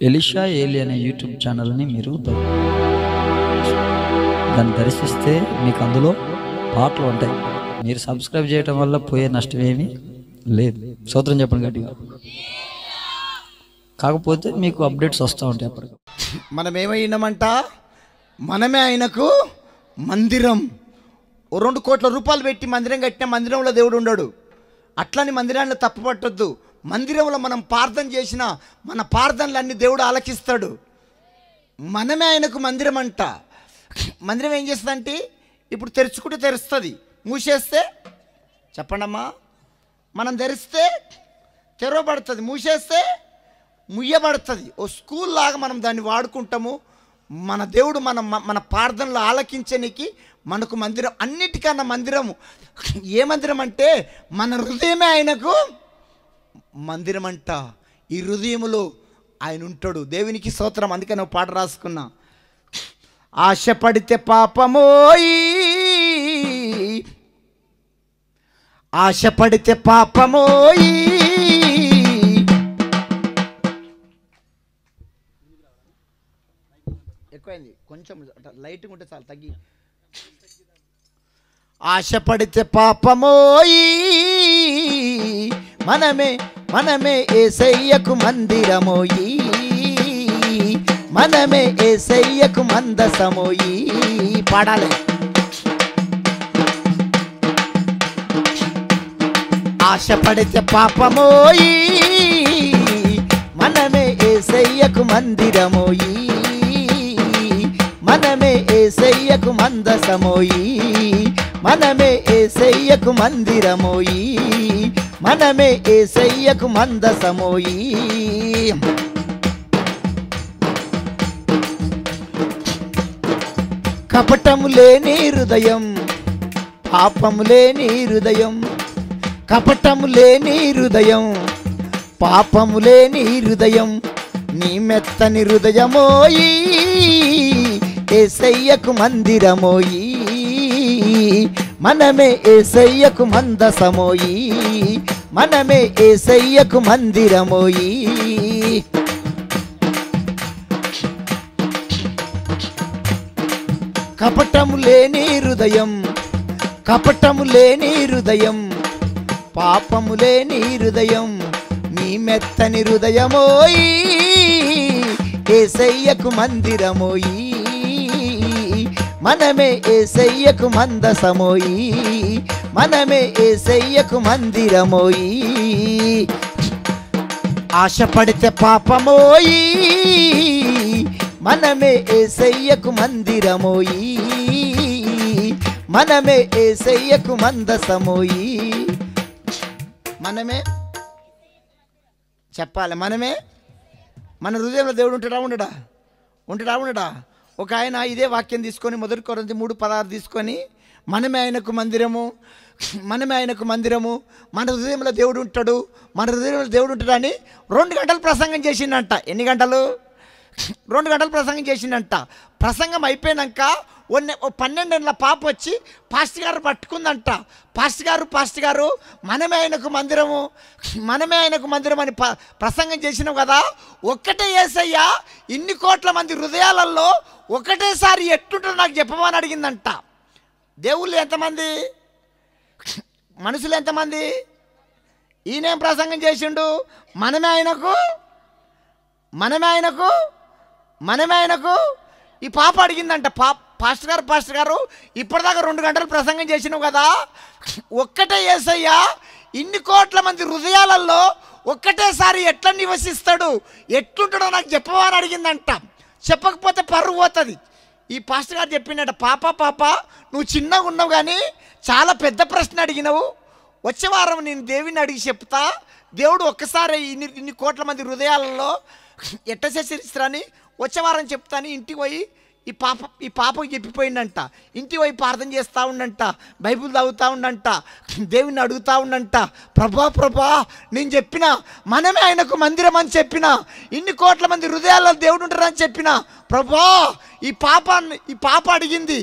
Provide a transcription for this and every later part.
Elisha ఏలి అనే YouTube ఛానల్ని మీరు దాన్ని దర్శిస్తే మీకు అందులో పాటలు ఉంటాయి. మీరు సబ్స్క్రైబ్ చేయడం వల్ల పోయే నష్టం ఏమీ లేదు. స్తోత్రం చెప్పండి గట్టిగా. కాకపోతే మీకు అప్డేట్స్ వస్తూ ఉంటాయి అప్పటికి. మనం ఏమైనామంట, మనమే ఆయనకు మందిరం. 2 కోట్ల రూపాయలు పెట్టి మందిరం కట్టిన మందిరంలో దేవుడు ఉండడు. అట్లని మందిరాన్ని తప్పుపట్టొద్దు. మందిరంలో మనం ప్రార్థన చేసిన మన ప్రార్థనలన్నీ దేవుడు ఆలకిస్తాడు. మనమే ఆయనకు మందిరం అంట. మందిరం ఏం చేస్తుందంటే, ఇప్పుడు తెరుచుకుంటే తెరుస్తుంది, మూసేస్తే చెప్పండమ్మా, మనం తెరిస్తే తెరవబడుతుంది, మూసేస్తే ముయ్యబడుతుంది. ఓ స్కూల్ లాగా మనం దాన్ని వాడుకుంటాము. మన దేవుడు మన ప్రార్థనలు ఆలకించడానికి మనకు మందిరం. అన్నిటికన్నా మందిరము ఏ మందిరం అంటే మన హృదయమే ఆయనకు మందిరం అంట. ఈ హృదయములో ఆయన ఉంటాడు. దేవునికి స్తోత్రం. అందుకని ఒక పాట రాసుకున్నా. ఆశపడితే పాపమోయి, ఆశపడితే పాపమోయి, ఎక్కువైంది కొంచెం, లైట్గా ఉంటే చాలు, తగ్గి. ఆశపడితే పాపమోయి, మనమే యేసయ్యకు మందిరమోయి, మనమే యేసయ్యకు మందసమోయి. పాడాలి. ఆశపడితే పాపమోయి, మనమే యేసయ్యకు మందిరమోయి, మనమే యేసయ్యకు మందసమోయి, మనమే యేసయ్యకు మందిరమోయి, మనమే యేసయ్యకు మందసమోయి. కపటము లేని హృదయం, పాపము లేని హృదయం, కపటము లేని హృదయం, పాపము లేని హృదయం, నీ మెత్తని హృదయమోయి, యేసయ్యకు మందిరమోయి, మనమే యేసయ్యకు మందసమోయి, మనమే యేసయ్యకు మందిరమోయి. కపటము లేని హృదయం, కపటము లేని హృదయం, పాపము లేని హృదయం, నీ మెత్తని హృదయమోయి, యేసయ్యకు మందిరమోయి, మనమే యేసయ్యకు మందసమోయి, మనమే యేసయ్యకు మందిరమోయి. ఆశపడితే పాపమోయి, మనమే యేసయ్యకు మందిరమోయి, మనమే యేసయ్యకు మందసమోయి. మనమే చెప్పాలి. మనమే మన హృదయంలో దేవుడు ఉంటాడా ఉండడా? ఉండడా? ఒక ఆయన ఇదే వాక్యం తీసుకొని 1 కొరింథీ 3:16 తీసుకొని, మనమే ఆయనకు మందిరము, మనమే ఆయనకు మందిరము, మన హృదయంలో దేవుడు ఉంటాడు, మన హృదయంలో దేవుడు ఉంటాడని 2 గంటలు ప్రసంగం చేసిండంట. ఎన్ని గంటలు? 2 గంటలు ప్రసంగం చేసిండంట. ప్రసంగం అయిపోయినాక 12 ఏళ్ళ పాప వచ్చి పాస్టర్ గారు పట్టుకుందంట. పాస్టర్ గారు మనమే ఆయనకు మందిరము, మనమే ఆయనకు మందిరం అని ప్రసంగం చేసినావు కదా, ఒక్కటే యేసయ్యా ఇన్ని కోట్ల మంది హృదయాలలో ఒకటేసారి ఎట్టుంటారో నాకు చెప్పమని అడిగిందంట. దేవుళ్ళు ఎంతమంది, మనుషులు ఎంతమంది? ఈయనేం ప్రసంగం చేసిండు? మనమే ఆయనకు, మనమే ఆయనకు, మనమే ఆయనకు. ఈ పాప అడిగిందంట, పాస్టర్ గారు ఇప్పటిదాకా 2 గంటలు ప్రసంగం చేసినావు కదా, ఒక్కటే యేసయ్యా ఇన్ని కోట్ల మంది హృదయాలలో ఒక్కటేసారి ఎట్లా నివసిస్తాడు, ఎట్లుంటాడో నాకు చెప్పమని అడిగిందంట. చెప్పకపోతే పరువు పోతుంది. ఈ పాస్టర్ గారు చెప్పిండట, పాప నువ్వు చిన్నగా ఉన్నావు కానీ చాలా పెద్ద ప్రశ్న అడిగినావు, వచ్చే వారం నేను దేవుని అడిగి చెప్తా, దేవుడు ఒక్కసారి ఇన్ని కోట్ల మంది హృదయాలలో ఎట్ట చేసిస్తారని వచ్చే వారం చెప్తాను. ఇంటికి పోయి ఈ పాపకు చెప్పిపోయిందంట. ఇంటికి పోయి ప్రార్థన చేస్తూ ఉండంట, బైబిల్ చదువుతూ ఉండంట, దేవుని అడుగుతూ ఉండంట. ప్రభా నేను చెప్పిన మనమే ఆయనకు మందిరం అని చెప్పిన, ఇన్ని కోట్ల మంది హృదయాల్లో దేవుడు ఉంటారని చెప్పిన. ప్రభా ఈ పాప అడిగింది,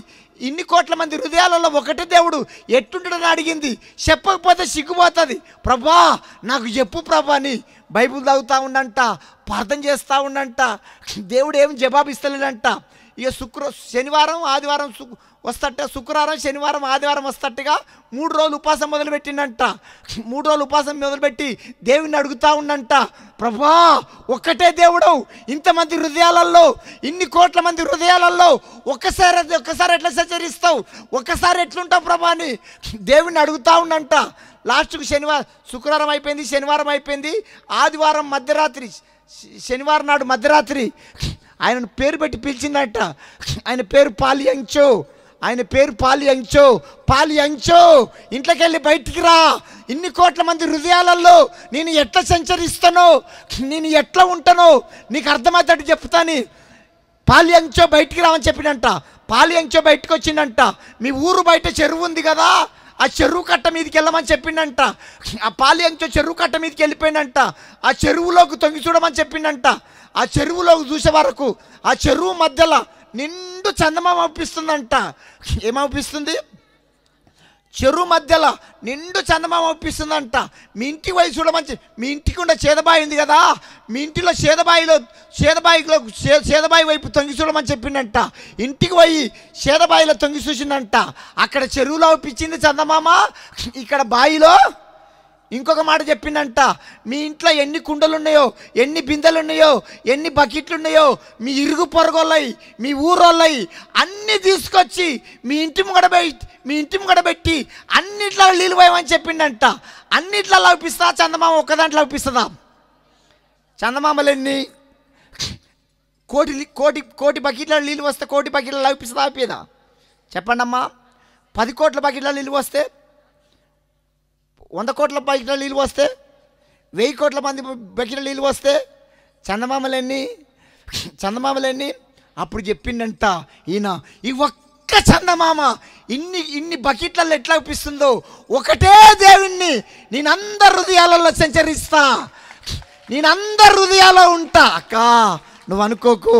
ఇన్ని కోట్ల మంది హృదయాలలో ఒకటే దేవుడు ఎట్టుండడని అడిగింది. చెప్పకపోతే సిగ్గుపోతుంది. ప్రభా నాకు చెప్పు ప్రభా అని బైబిల్ చదువుతూ ఉండంట, ప్రార్థన చేస్తూ ఉండంట. దేవుడు ఏం జవాబు ఇస్తలేడంట. ఇక శనివారం ఆదివారం వస్తట, శుక్రవారం శనివారం ఆదివారం వస్తట్టుగా 3 రోజులు ఉపవాసం మొదలుపెట్టిండంట. 3 రోజులు ఉపవాసం మొదలుపెట్టి దేవుని అడుగుతూ ఉండంట, ప్రభా ఒక్కటే దేవుడు ఇంతమంది హృదయాలలో, ఇన్ని కోట్ల మంది హృదయాలలో ఒక్కసారి ఎట్లా సంచరిస్తావు, ఒక్కసారి ఎట్లుంటావు ప్రభా అని దేవుని అడుగుతూ ఉండంట. లాస్ట్కు శుక్రవారం అయిపోయింది, శనివారం అయిపోయింది, ఆదివారం మధ్యరాత్రి, శనివారం నాడు మధ్యరాత్రి ఆయన పేరు పెట్టి పిలిచిందంట. ఆయన పేరు పాలియంచో, ఆయన పేరు పాలియంచో. పాలియంచో ఇంట్లోకి వెళ్ళి బయటికి రా, ఇన్ని కోట్ల మంది హృదయాలలో నేను ఎట్లా సంచరిస్తానో, నేను ఎట్లా ఉంటానో నీకు అర్థమవుతాడు చెప్తాను. పాలియంచో బయటికి రావని చెప్పినంట. పాలియంచో బయటకు వచ్చిందంట. మీ ఊరు బయట చెరువు ఉంది కదా, ఆ చెరువు కట్ట మీదకి వెళ్ళమని చెప్పిండంట. ఆ పాలియంచో చెరువు కట్ట మీదకి వెళ్ళిపోయిందంట. ఆ చెరువులోకి తొంగి చూడమని చెప్పిండంట. ఆ చెరువులోకి చూసే వరకు ఆ చెరువు మధ్యలో నిండు చందమామ అవుపిస్తుందంట. ఏమవుపిస్తుంది? చెరువు మధ్యలో నిండు చందమామ అవుపిస్తుందంట. మీ ఇంటికి పోయి చూడమని, మీ ఇంటికి ఉన్న చేదబాయి ఉంది కదా, మీ ఇంటిలో చేదబాయి వైపు తొంగి చూడమని చెప్పిండంట. ఇంటికి పోయి చేదబాయిలో తొంగి చూసిందంట. అక్కడ చెరువులో అవుపించింది చందమామ, ఇక్కడ బాయిలో ఇంకొక మాట చెప్పిందంట. మీ ఇంట్లో ఎన్ని కుండలు ఉన్నాయో, ఎన్ని బిందెలు ఉన్నాయో, ఎన్ని బకెట్లు ఉన్నాయో, మీ ఇరుగు పొరగోళ్ళయి, మీ ఊరోళ్ళయి అన్నీ తీసుకొచ్చి మీ ఇంటి ముంగడ పెట్టి అన్నిట్లో నీళ్ళు పోయమని చెప్పిండంట. అన్నిట్లో లభిస్తా చందమామ ఒక్క దాంట్లో లభిస్తుందా? చందమామలు ఎన్ని కోటి బకెట్ల నీళ్ళు వస్తే కోటి బకెట్ల లభిస్తుందా? ఆపేదా? చెప్పండి అమ్మా. 10 కోట్ల బకెట్ల నీళ్ళు వస్తే, 100 కోట్ల బకెట్ల నీళ్ళు వస్తే, 1000 కోట్ల మంది బకెట్ల నీళ్ళు వస్తే చందమామలన్నీ అప్పుడు చెప్పిండంట ఈయన, ఈ ఒక్క చందమామ ఇన్ని బకెట్లలో ఎట్లా అనిపిస్తుందో, ఒకటే దేవుణ్ణి నేను అందరి హృదయాలలో సంచరిస్తా, నేను అందరి హృదయాల్లో ఉంటా. అక్క నువ్వు అనుకోకు,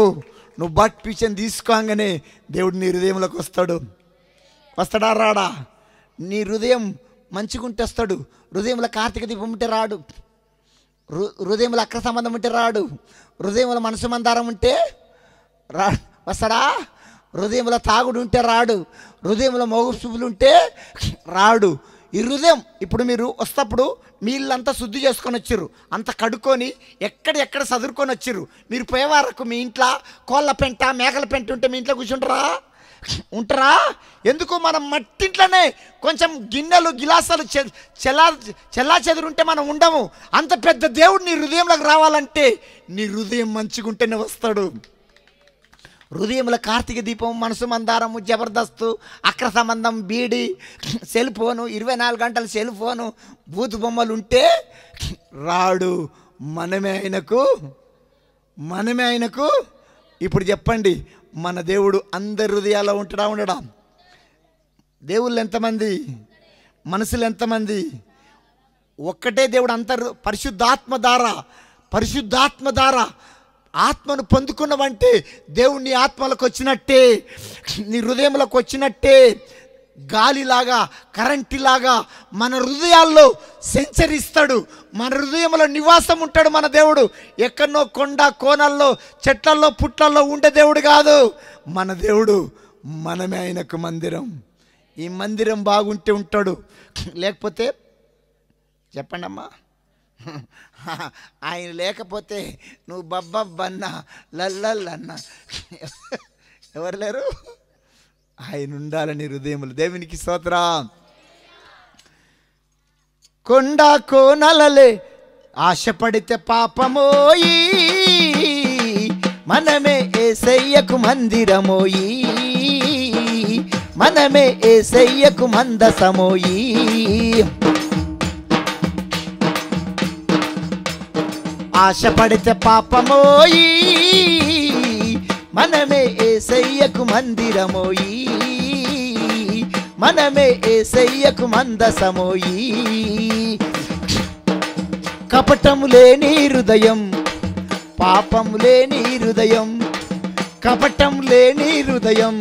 నువ్వు బాప్టిజం తీసుకోగానే దేవుడు నీ హృదయంలోకి వస్తాడా రాడా? నీ హృదయం మంచిగుంటే వస్తాడు. హృదయంలో కార్తీక దీపం ఉంటే రాడు, హృదయంలో అక్ర సంబంధం ఉంటే రాడు, హృదయంలో మనసు మందారం ఉంటే వస్తాడా? హృదయంలో తాగుడు ఉంటే రాడు, హృదయంలో మోగుపులు ఉంటే రాడు. ఈ హృదయం ఇప్పుడు మీరు వస్తప్పుడు మీ ఇల్లంతా శుద్ధి చేసుకొని వచ్చిర్రు, అంత కడుక్కొని ఎక్కడ చదువుకొని వచ్చిర్రు. మీరు పోయే వరకు మీ ఇంట్లో కోళ్ళ పెంట మేకల పెంట ఉంటే మీ ఇంట్లో ఉంటారా? ఎందుకు? మనం మట్టింట్లోనే కొంచెం గిన్నెలు గిలాసాలు చెల్లా చెదురుంటే మనం ఉండము. అంత పెద్ద దేవుడు నీ హృదయంలోకి రావాలంటే నీ హృదయం మంచిగుంటేనే వస్తాడు. హృదయంలో కార్తీక దీపం, మనసు మందారము, జబర్దస్తు, అక్ర సంబంధం, బీడి, సెల్ ఫోను, 24 గంటలు సెల్ ఫోను, బూతు బొమ్మలు ఉంటే రాడు. మనమే ఆయనకు. ఇప్పుడు చెప్పండి, మన దేవుడు అందరి హృదయాల్లో ఉండడా? దేవుళ్ళు ఎంతమంది, మనసులు ఎంతమంది? ఒక్కటే దేవుడు. అంతర్ పరిశుద్ధాత్మ ద్వారా ఆత్మను పొందుకున్నవంటే దేవుడు నీ ఆత్మలకు వచ్చినట్టే, నీ హృదయంలోకి వచ్చినట్టే. గాలిలాగా, కరెంటులాగా మన హృదయాల్లో సంచరిస్తాడు, మన హృదయంలో నివాసం ఉంటాడు మన దేవుడు. ఎక్కడనో కొండ కోనల్లో చెట్లల్లో పుట్లల్లో ఉండే దేవుడు కాదు మన దేవుడు. మనమే ఆయనకు మందిరం. ఈ మందిరం బాగుంటే ఉంటాడు, లేకపోతే చెప్పండి అమ్మా, ఆయన లేకపోతే నువ్వు బబ్బన్నా లల్లన్నా ఎవరు లేరు. ఆయన ఉండాలని హృదయములు. దేవునికి స్తోత్రం. కొండ కోనలలే ఆశపడితే పాపమోయి, మనమే యేసయ్యకు మందిరమోయి, మనమే యేసయ్యకు మందసమోయి. ఆశపడితే పాపమోయి, మనమే యేసయ్యకు మందిరమోయి, మనమే యేసయ్యకు మందసమోయి. కపటము లేని హృదయం, పాపము లేని హృదయం, కపటం లేని హృదయం,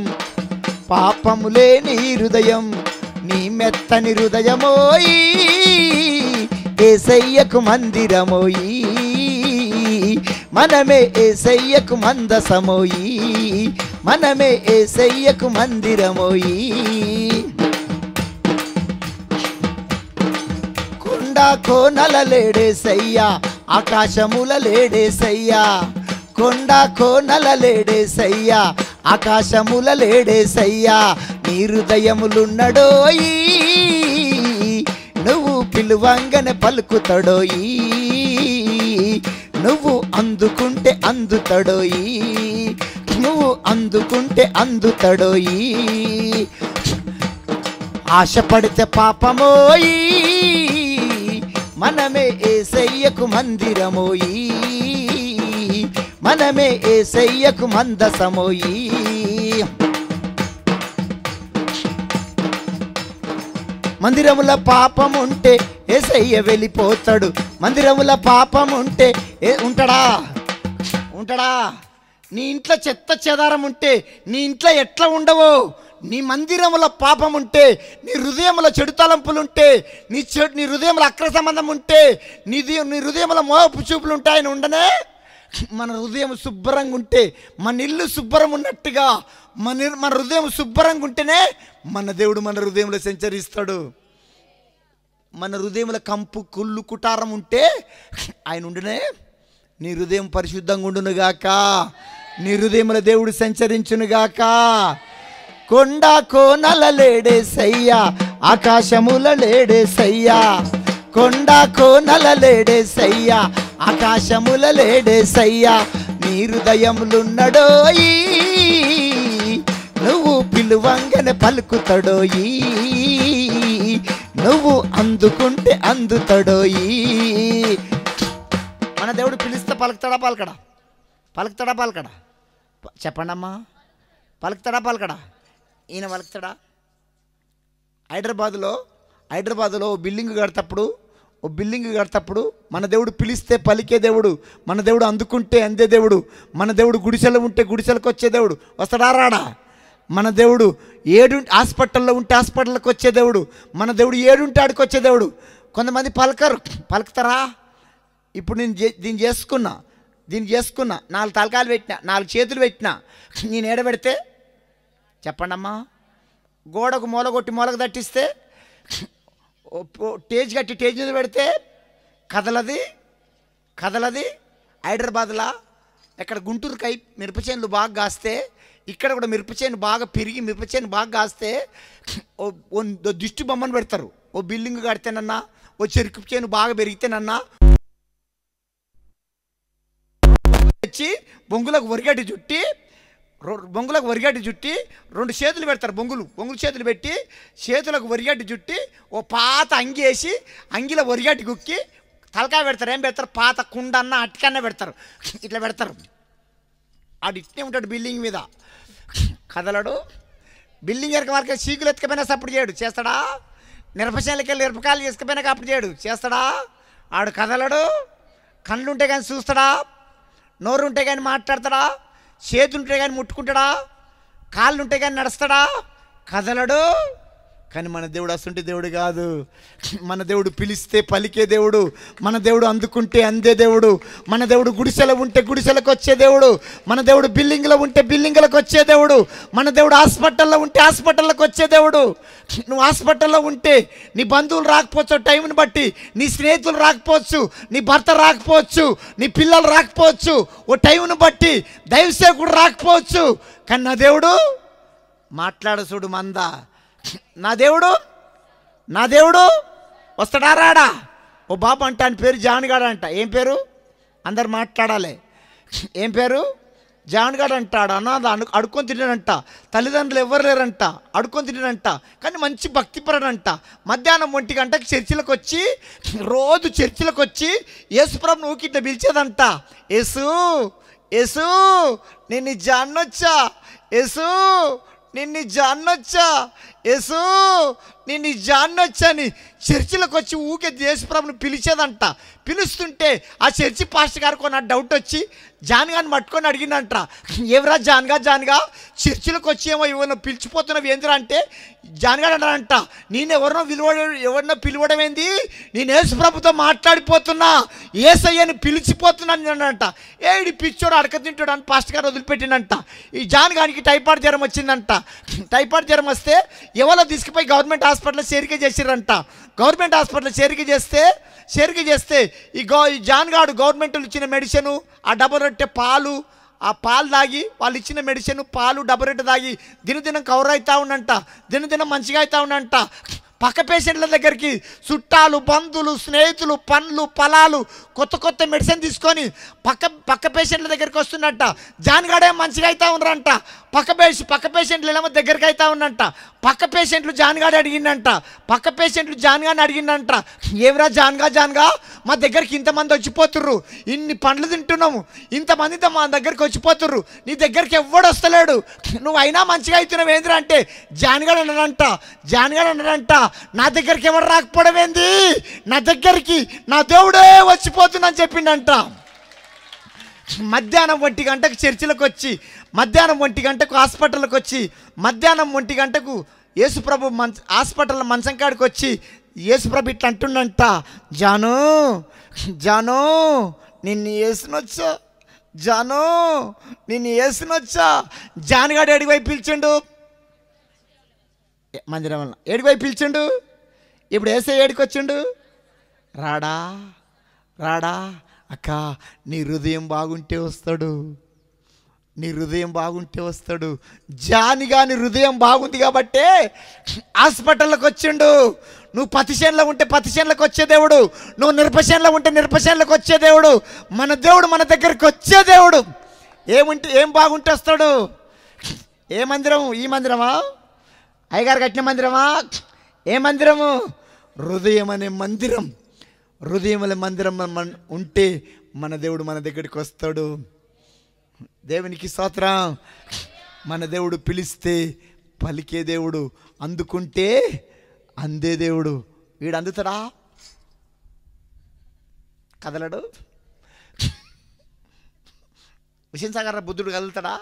పాపములే నీ హృదయం, నీ మెత్తని హృదయమోయి యేసయ్యకు మందిరమోయి, మనమే యేసయ్యకు మందసమోయి, మనమే యేసయ్యకు మందిరమోయి. కొండ కోనల లేడేసయ్యా, ఆకాశముల లేడేసయ్యా, కొండ కోనల లేడేసయ్యా, ఆకాశముల లేడేసయ్యా, నీ హృదయములున్నడోయి, నువ్వు పిలువంగనే పలుకుతాడోయి, నువ్వు అందుకుంటే అందుతాడోయి, నువ్వు అందుకుంటే అందుతాడోయి. ఆశపడితే పాపమోయి, మనమే యేసయ్యకు మందిరమోయి, మనమే యేసయ్యకు మందసమోయి. మందిరముల పాపం ఉంటే యేసయ్య వెళ్ళిపోతాడు, మందిరముల పాపం ఉంటే ఉంటాడా? నీ ఇంట్లో చెత్త చెదారం ఉంటే నీ ఇంట్లో ఎట్లా ఉండవో, నీ మందిరముల పాపం ఉంటే, నీ హృదయముల చెడు తలంపులుంటే, నీ హృదయముల అక్ర సంబంధం ఉంటే, నీ హృదయముల మోహపు చూపులు ఉంటాయని ఉండనే. మన హృదయం శుభ్రంగా ఉంటే, మన ఇల్లు శుభ్రం ఉన్నట్టుగా మన హృదయం శుభ్రంగా ఉంటేనే మన దేవుడు మన హృదయంలో సంచరిస్తాడు. మన హృదయంలో కంపు కుళ్ళు కుటారం ఉంటే ఆయన ఉండునే. నీ హృదయం పరిశుద్ధంగా ఉండునుగాక, నీ హృదయంలో దేవుడు సంచరించునుగాక. కొండ కోనల లేడేసయ్యా, ఆకాశముల లేడేసయ్యా, కొండ కోనల లేడేసయ్యా, ఆకాశముల లేడేసయ్యా, నీ హృదయములున్నడోయి, నువ్వు పిలువంగనే పలుకుతాడోయి, నువ్వు అందుకుంటే అందుతాడోయి. మన దేవుడు పిలిస్తే పలుకుతాడా పలకడా? పలుకుతాడా పలకడా? చెప్పండి అమ్మా, పలుకుతాడా పలకడా? ఈయన పలుకుతాడా? హైదరాబాదులో ఓ బిల్డింగ్ కడతప్పుడు మన దేవుడు పిలిస్తే పలికే దేవుడు, మన దేవుడు అందుకుంటే అందే దేవుడు, మన దేవుడు గుడిసెలో ఉంటే గుడిసెలకు వచ్చే దేవుడు. వస్తాడా రాడా? మన దేవుడు హాస్పిటల్లో ఉంటే హాస్పిటల్కి వచ్చే దేవుడు, మన దేవుడు ఏడుంటే ఆడికి వచ్చే దేవుడు. కొంతమంది పలుకుతారా? ఇప్పుడు నేను దీన్ని చేసుకున్నా, 4 తలకాయలు పెట్టినా, 4 చేతులు పెట్టినా, నేను ఏడబెడితే చెప్పండి అమ్మా, గోడకు మూలకు తట్టిస్తే, టేజ్ మీద పెడితే కదలది. హైదరాబాద్లో ఎక్కడ గుంటూరుకై మిరపచేనులు బాగా కాస్తే, ఇక్కడ కూడా మిరపచేను బాగా పెరిగి మిరపచేను బాగా కాస్తే ఓ దిష్టి బొమ్మను పెడతారు. ఓ బిల్డింగ్ కడితేనన్నా, ఓ చెరుకు చేను బాగా పెరిగితేనన్నా వచ్చి బొంగులకు వరిగడ్డి చుట్టి 2 చేతులు పెడతారు. బొంగులు చేతులు పెట్టి చేతులకు వరిగడ్డి చుట్టి ఓ పాత అంగి వేసి అంగిలో వరిగడ్డి కుక్కి తలకాయ పెడతారు. ఏం పెడతారు? పాత కుండన్న అట్టికన్నా పెడతారు. ఇట్లా పెడతారు. ఆడు ఇట్నే ఉంటాడు బిల్డింగ్ మీద, కదలడు. బిల్డింగ్ ఎరక వరకు చీకులు ఎత్తుకపోయినా సప్పుడు చేయడు, చేస్తాడా? మిరపచేనులకి మిరపకాయలు చేసుకుపోయినాక అప్పుడు చేయడు, చేస్తాడా? ఆడు కదలడు. కళ్ళుంటే కానీ చూస్తాడా? నోరు ఉంటే కానీ మాట్లాడతాడా? చేతులుంటే కానీ ముట్టుకుంటాడా? కాళ్ళుంటే కానీ నడుస్తాడా? కదలడు. కానీ మన దేవుడు అసంటి దేవుడు కాదు. మన దేవుడు పిలిస్తే పలికే దేవుడు, మన దేవుడు అందుకుంటే అందే దేవుడు, మన దేవుడు గుడిసెలో ఉంటే గుడిసెలకు వచ్చే దేవుడు, మన దేవుడు బిల్డింగ్లో ఉంటే బిల్డింగ్లకు వచ్చే దేవుడు, మన దేవుడు హాస్పిటల్లో ఉంటే హాస్పిటల్లోకి వచ్చే దేవుడు. నువ్వు హాస్పిటల్లో ఉంటే నీ బంధువులు రాకపోవచ్చు, టైంని బట్టి నీ స్నేహితులు రాకపోవచ్చు, నీ భర్త రాకపోవచ్చు, నీ పిల్లలు రాకపోవచ్చు, ఓ టైంను బట్టి దైవసేవకుడు రాకపోవచ్చు. కానీ నా దేవుడు మాట్లాడు చూడు మందా. నా దేవుడు వస్తాడా రాడా? ఓ బాబు అంట, ఆయన పేరు జాన్గాడు అంట. ఏం పేరు? అందరు మాట్లాడాలి. ఏం పేరు? జాన్గాడు అంటాడు. అనాథ, అడుక్కొని తిన్నాడంట. తల్లిదండ్రులు ఎవరు లేరంట, అడుక్కొని తిన్నాడంట. కానీ మంచి భక్తిపరుడంట. మధ్యాహ్నం 1 గంటకి రోజు చర్చిలకు వచ్చి యేసుప్రభుని ఊకి ఇట్లా పిలిచేదంట. యేసు నిన్ను జాన్నొచ్చా, యేసు నిన్ను జాన్నొచ్చా, యేసు నేను ఈ జాన్ వచ్చాని చర్చిలోకి వచ్చి ఊకే యేసుప్రభుని పిలిచేదంట. పిలుస్తుంటే ఆ చర్చి పాస్టర్ గారికి నా డౌట్ వచ్చి జాన్ గారిని పట్టుకొని అడిగిందంట, ఎవరా జాన్గా చర్చిలోకి వచ్చి ఏమో ఎవరినో పిలిచిపోతున్నావు ఏందిరా అంటే, జాన్ గారు అన్నారంట, నేను ఎవరినో పిలవడం ఏంది, నేను యేసుప్రభుతో మాట్లాడిపోతున్నా, యేసయ్యని పిలిచిపోతున్నాను అనంట. ఏడి పిచ్చోడు అడక తింటాడు అని పాస్టర్ గారు వదిలిపెట్టినంట. ఈ జాన్ గారికి టైఫాయిడ్ జ్వరం వచ్చిందంట. టైఫాయిడ్ జ్వరం వస్తే ఎవరో తీసుకుపోయి గవర్నమెంట్ హాస్పిటల్లో చేరిక చేసిరంట. గవర్నమెంట్ హాస్పిటల్లో చేరిక చేస్తే ఈ జాన్ గాడు గవర్నమెంట్ ఇచ్చిన మెడిసిన్, ఆ డబల్ రొట్టె పాలు, ఆ పాలు తాగి వాళ్ళు ఇచ్చిన మెడిసిన్ పాలు డబల్ రొట్టె తాగి దినదినం కవర్ అవుతా ఉన్నంట, దినదినం మంచిగా అవుతా ఉన్నంట. పక్క పేషెంట్ల దగ్గరికి చుట్టాలు, బంధువులు, స్నేహితులు, పండ్లు, ఫలాలు, కొత్త మెడిసిన్ తీసుకొని పక్క పేషెంట్ల దగ్గరికి వస్తున్నట్ట. జాన్గాడే మంచిగా అవుతా ఉన్నారంట. పక్క పేషెంట్లు ఏమో దగ్గరికి అవుతా ఉన్నంట. పక్క పేషెంట్లు జాన్గాడే అడిగిందంట. పక్క పేషెంట్లు జాన్గాని అడిగిందంట, ఏవరా జాన్గా మా దగ్గరికి ఇంతమంది వచ్చిపోతుర్రు, ఇన్ని పండ్లు తింటున్నాము, ఇంతమందితో మా దగ్గరికి వచ్చిపోతుర్రు, నీ దగ్గరికి ఎవ్వడు వస్తలేడు, నువ్వు అయినా మంచిగా అవుతున్నావు ఏంద్రా అంటే, జాన్గాడు అన్నాడంట, నా దగ్గరికి ఎవరు రాకపోవడం ఏంది, నా దగ్గరికి నా దేవుడే వచ్చిపోతుందని చెప్పిండంట. మధ్యాహ్నం 1 గంటకు చర్చిలకు వచ్చి, మధ్యాహ్నం 1 గంటకు హాస్పిటల్కి వచ్చి, మధ్యాహ్నం 1 గంటకు యేసుప్రభు హాస్పిటల్ మంచం కాడికి వచ్చి యేసుప్రభు ఇట్లా అంటుండంట, జాను నిన్ను వేసినొచ్చా, జానుగాడు ఏడికి పిలిచిండు, మందిరం వల్ల ఏడికి పిలిచిండు. ఇప్పుడు ఏసై ఏడికి వచ్చిండు, రాడా అక్క, నీ హృదయం బాగుంటే వస్తాడు. జానిగా నీ హృదయం బాగుంది కాబట్టే హాస్పిటల్లోకి వచ్చిండు. నువ్వు పతిశేనులో ఉంటే పతిశేనులకు వచ్చే దేవుడు, నువ్వు నిర్పశేనులో ఉంటే నిర్పశేనులకు వచ్చే దేవుడు, మన దేవుడు మన దగ్గరికి వచ్చే దేవుడు. ఏం బాగుంటే వస్తాడు. ఏ మందిరం? ఈ మందిరమా? అయ్యగారు కట్టిన మందిరమా? ఏ మందిరము? హృదయం అనే మందిరం. ఉంటే మన దేవుడు మన దగ్గరికి వస్తాడు. దేవునికి స్తోత్రం. మన దేవుడు పిలిస్తే పలికే దేవుడు, అందుకుంటే అందే దేవుడు. వీడు అందుతాడా? కదలడు. హుస్సేన్ సాగర్ బుద్ధుడు కదులుతాడా?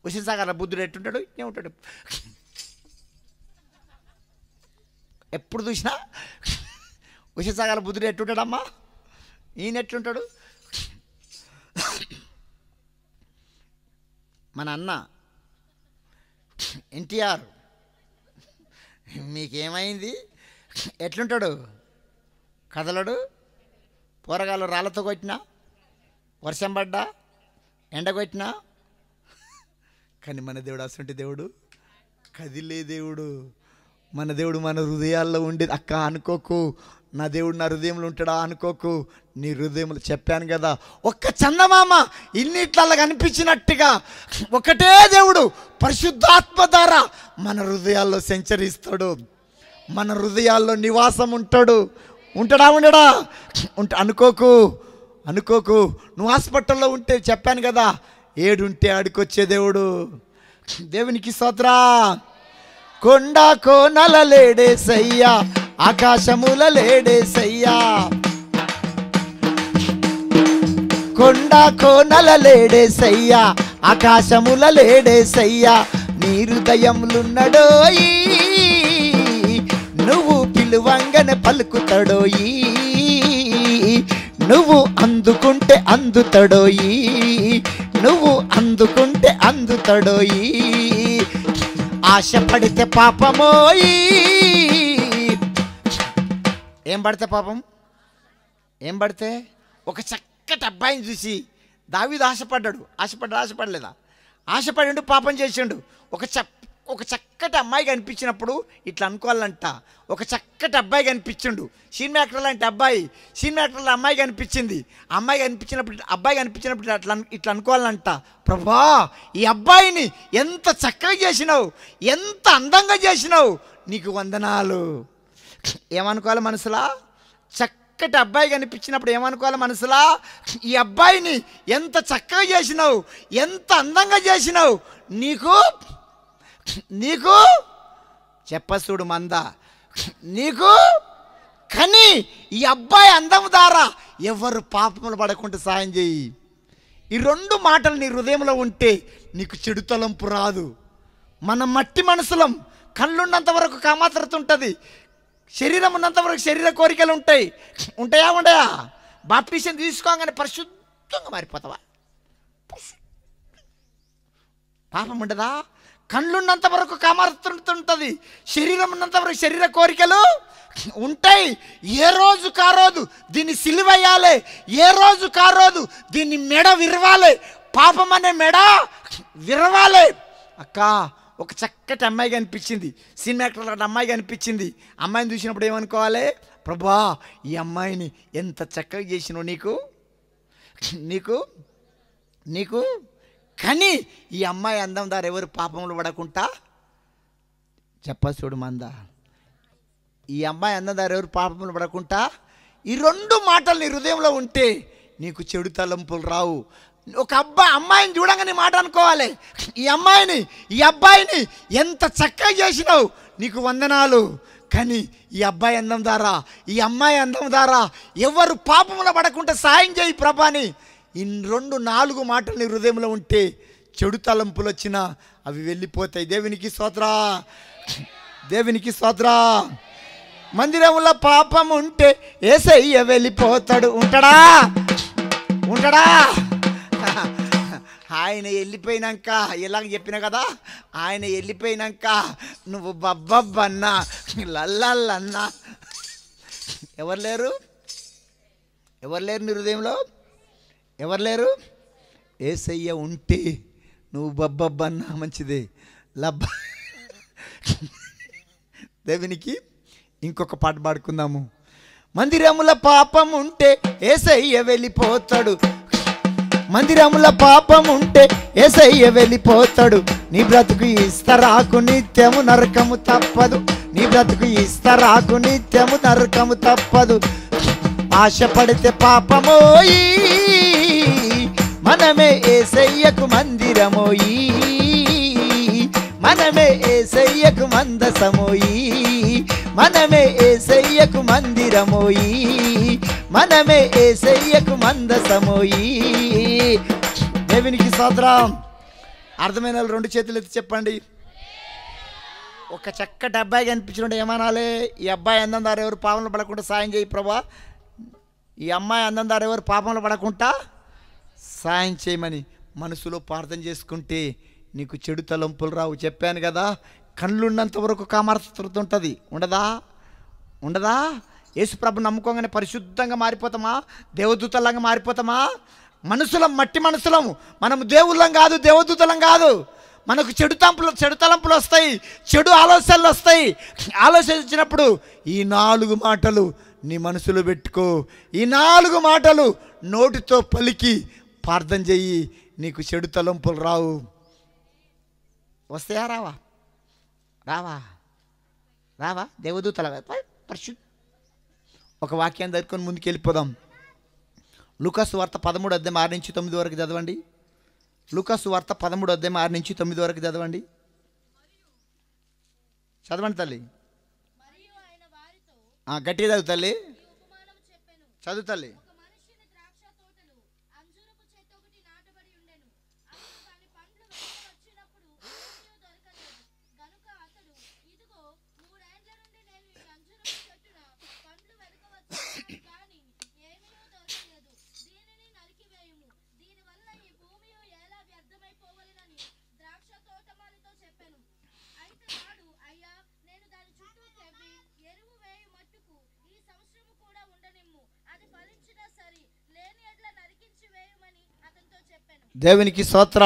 హుస్సేన్ సాగర్ బుద్ధుడు ఎట్టుంటాడు? ఇట్నే ఉంటాడు. ఎప్పుడు చూసినా హుస్సేన్ సాగర్ బుద్ధుడు ఎట్టుంటాడమ్మా? ఈయన ఎట్లుంటాడు? మన అన్న ఎన్టీఆర్ మీకేమైంది? ఎట్లుంటాడు? కదలడు. పోరగాళ్ళు రాళ్ళతో కొట్టినా, వర్షం పడ్డా, ఎండ కొట్టినా, కానీ మన దేవుడు అసంటి దేవుడు, కదిలే దేవుడు. మన దేవుడు మన హృదయాల్లో ఉండేది. అక్క అనుకోకు, నా దేవుడు నా హృదయంలో ఉంటాడా అనుకోకు. నీ హృదయంలో చెప్పాను కదా, ఒక్క చందమామ ఇన్నిట్లలా కనిపించినట్టుగా ఒకటే దేవుడు పరిశుద్ధాత్మ ద్వారా మన హృదయాల్లో సంచరిస్తాడు, మన హృదయాల్లో నివాసం ఉంటాడా? ఉండడా? అనుకోకు. నువ్వు హాస్పిటల్లో ఉంటే చెప్పాను కదా, ఏడుంటే ఆడికొచ్చే దేవుడు. దేవునికి స్తోత్రం. కొండ కోనల లేడేసయ్యా, ఆకాశముల లేడేసయ్యా, కొండ కోనల లేడేసయ్యా, ఆకాశముల లేడేసయ్యా, నీ హృదయములున్నడోయి, నువ్వు పిలువంగనే పలుకుతాడోయి, నువ్వు అందుకుంటే అందుతాడోయి, నువ్వు అందుకుంటే అందుతాడోయి. ఆశపడితే పాపమోయి. ఏం పడితే పాపం? ఏం పడితే? ఒక చక్కటి అబ్బాయిని చూసి దావీదు ఆశపడలేదా? ఆశపడిండు, పాపం చేసిండు. ఒక చక్కటి అమ్మాయి కనిపించినప్పుడు ఇట్లా అనుకోవాలంట. ఒక చక్కటి అబ్బాయి కనిపించిండు, సినిమా యాక్టర్ లాంటి అబ్బాయి, సినిమా యాక్టర్లో అమ్మాయి కనిపించింది. అబ్బాయి కనిపించినప్పుడు ఇట్లా అనుకోవాలంట, ప్రభా ఈ అబ్బాయిని ఎంత చక్కగా చేసినావు, ఎంత అందంగా చేసినావు, నీకు వందనాలు. ఏమనుకోవాలి మనసులా? చక్కటి అబ్బాయి కనిపించినప్పుడు ఏమనుకోవాలి మనసులా? ఈ అబ్బాయిని ఎంత చక్కగా చేసినావు, ఎంత అందంగా చేసినావు, నీకు చెప్పసుడు మంద నీకు కానీ ఈ అబ్బాయి అందం ద్వారా ఎవరు పాపములు పడకుండా సాయం చేయి. ఈ 2 మాటలు నీ హృదయంలో ఉంటే నీకు చెడు తలంపు రాదు. మన మట్టి మనసులం, కళ్ళున్నంత వరకు కామాత్రత ఉంటుంది, శరీరం ఉన్నంత వరకు శరీర కోరికలు ఉంటాయి. ఉంటాయా ఉండయా? బాప్టిజం తీసుకోగానే పరిశుద్ధంగా మారిపోతావా? పాపం ఉండదా? కళ్ళున్నంత వరకు కామాత్రత ఉంటుంది, శరీరం ఉన్నంత వరకు శరీర కోరికలు ఉంటాయి. ఏ రోజు కారోజు దీన్ని సిలువేయాలి, ఏ రోజు కారోజు దీన్ని మెడ విరవాలి, పాపం అనే మెడ విరవాలి. అక్క ఒక చక్కటి అమ్మాయి కనిపించింది, సినిమా యాక్టర్ అమ్మాయి కనిపించింది. అమ్మాయిని చూసినప్పుడు ఏమనుకోవాలి? ప్రభా ఈ అమ్మాయిని ఎంత చక్కగా చేసినావు నీకు నీకు నీకు కానీ ఈ అమ్మాయి అందం ద్వారా ఎవరు పాపంలో పడకుండా చెప్పసుడు మంద. ఈ అమ్మాయి అందం ద్వారా ఎవరు పాపంలో పడకుండా ఈ 2 మాటలు నీ హృదయంలో ఉంటే నీకు చెడు తలంపులు రావు. ఒక అమ్మాయిని చూడంగానే మాట అనుకోవాలి, ఈ అమ్మాయిని ఈ అబ్బాయిని ఎంత చక్కగా చేసినావు నీకు వందనాలు. కానీ ఈ అబ్బాయి అందం ద్వారా ఈ అమ్మాయి అందం ద్వారా ఎవరు పాపంలో పడకుండా సాయం చేయి ప్రభాని. ఈ 2-4 మాటలు నీ హృదయంలో ఉంటే చెడు తలంపులు వచ్చినా అవి వెళ్ళిపోతాయి. దేవునికి స్తోత్రం, దేవునికి స్తోత్రం. మందిరంలో పాపం ఉంటే యేసయ్య వెళ్ళిపోతాడు. ఉంటాడా? ఉంటాడా? ఆయన వెళ్ళిపోయినాక ఇలాగ చెప్పిన కదా, ఆయన వెళ్ళిపోయినాక నువ్వు బబ్బబ్బన్నా లల్లన్నా ఎవరు లేరు? ఎవరు లేరు నీ హృదయంలో? ఎవరు లేరు? యేసయ్య ఉంటే నువ్వు బబ్బబ్బన్నా మంచిదే. లబ్బ దేవునికి ఇంకొక పాట పాడుకుందాము. మందిరముల పాపం ఉంటే యేసయ్య వెళ్ళిపోతాడు, మందిరముల పాపం ఉంటే యేసయ్య వెళ్ళిపోతాడు. నీ బ్రతుకు ఇస్తరాకు నిత్యము నరకము తప్పదు, నీ బ్రతుకు ఇస్తరాకు నిత్యము నరకము తప్పదు. ఆశపడితే పాపమోయి మనమే యేసయ్యకు మందిరమోయి, మనమే యేసయ్యకు మందసమోయి, మనమే యేసయ్యకు మందిరమోయి, మనమే యేసయ్యకు మందసమోయి. దేవునికి స్తోత్రం. అర్థమైన వాళ్ళు 2 చేతులు ఎత్తి చెప్పండి. ఒక చక్కటి అబ్బాయి కనిపించినట్టు ఏమనాలి? ఈ అబ్బాయి అందం ద్వారా ఎవరు పాపంలో పడకుండా సాయం చేయి ప్రభా, ఈ అమ్మాయి అందం ద్వారా ఎవరు పాపంలో పడకుండా సాయం చేయమని మనసులో ప్రార్థన చేసుకుంటే నీకు చెడు తలంపులు రావు. చెప్పాను కదా, కళ్ళున్నంత వరకు కామార్తృత ఉంటుంది. ఉండదా? ఉండదా? యేసుప్రభు నమ్ముకోగానే పరిశుద్ధంగా మారిపోతామా? దేవదూతలంగా మారిపోతామా? మనుషులం, మట్టి మనుషులము మనము. దేవుళ్ళం కాదు, దేవదూతలం కాదు. మనకు చెడు తలంపులు వస్తాయి, చెడు ఆలోచనలు వస్తాయి. ఆలోచించినప్పుడు ఈ 4 మాటలు నీ మనసులో పెట్టుకో. ఈ 4 మాటలు నోటితో పలికి ప్రార్థన చెయ్యి, నీకు చెడు తలంపులు రావు. వస్తాయా? రావా? రావా? రావా? దేవదూతల పరిశుద్ధ. ఒక వాక్యాన్ని దగ్గరుకొని ముందుకు వెళ్ళిపోదాం. లూకాసు వార్త 13 అధ్యాయం 6 నుంచి 9 వరకు చదవండి. లూకాసు వార్త 13 అధ్యాయం 6 నుంచి 9 వరకు చదవండి. చదవండి తల్లి, గట్టిగా చదువు తల్లి, చదువు తల్లి. దేవునికి స్తోత్ర.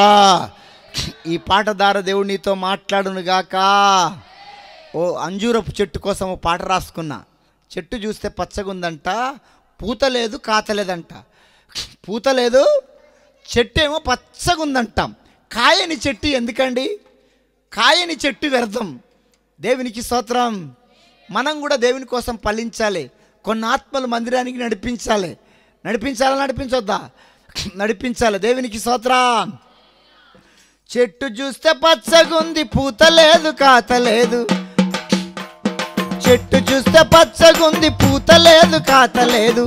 ఈ పాట ద్వారా దేవుడు నీతో మాట్లాడును గాక. ఓ అంజూరపు చెట్టు కోసం ఓ పాట రాసుకున్నా. చెట్టు చూస్తే పచ్చగుందంట, పూత లేదు కాతలేదంట. పూత లేదు, చెట్టు ఏమో పచ్చగుందంట. కాయని చెట్టు ఎందుకండి? కాయని చెట్టు వ్యర్థం. దేవునికి స్తోత్రం. మనం కూడా దేవుని కోసం ఫలించాలి. కొన్ని ఆత్మలు మందిరానికి నడిపించాలి. నడిపించాలా? నడిపించొద్దా? నడిపించాలి. దేవునికి స్తోత్రం. చెట్టు చూస్తే పచ్చగుంది, పూత లేదు కాత లేదు. చెట్టు చూస్తే పచ్చగుంది, పూత లేదు కాత లేదు,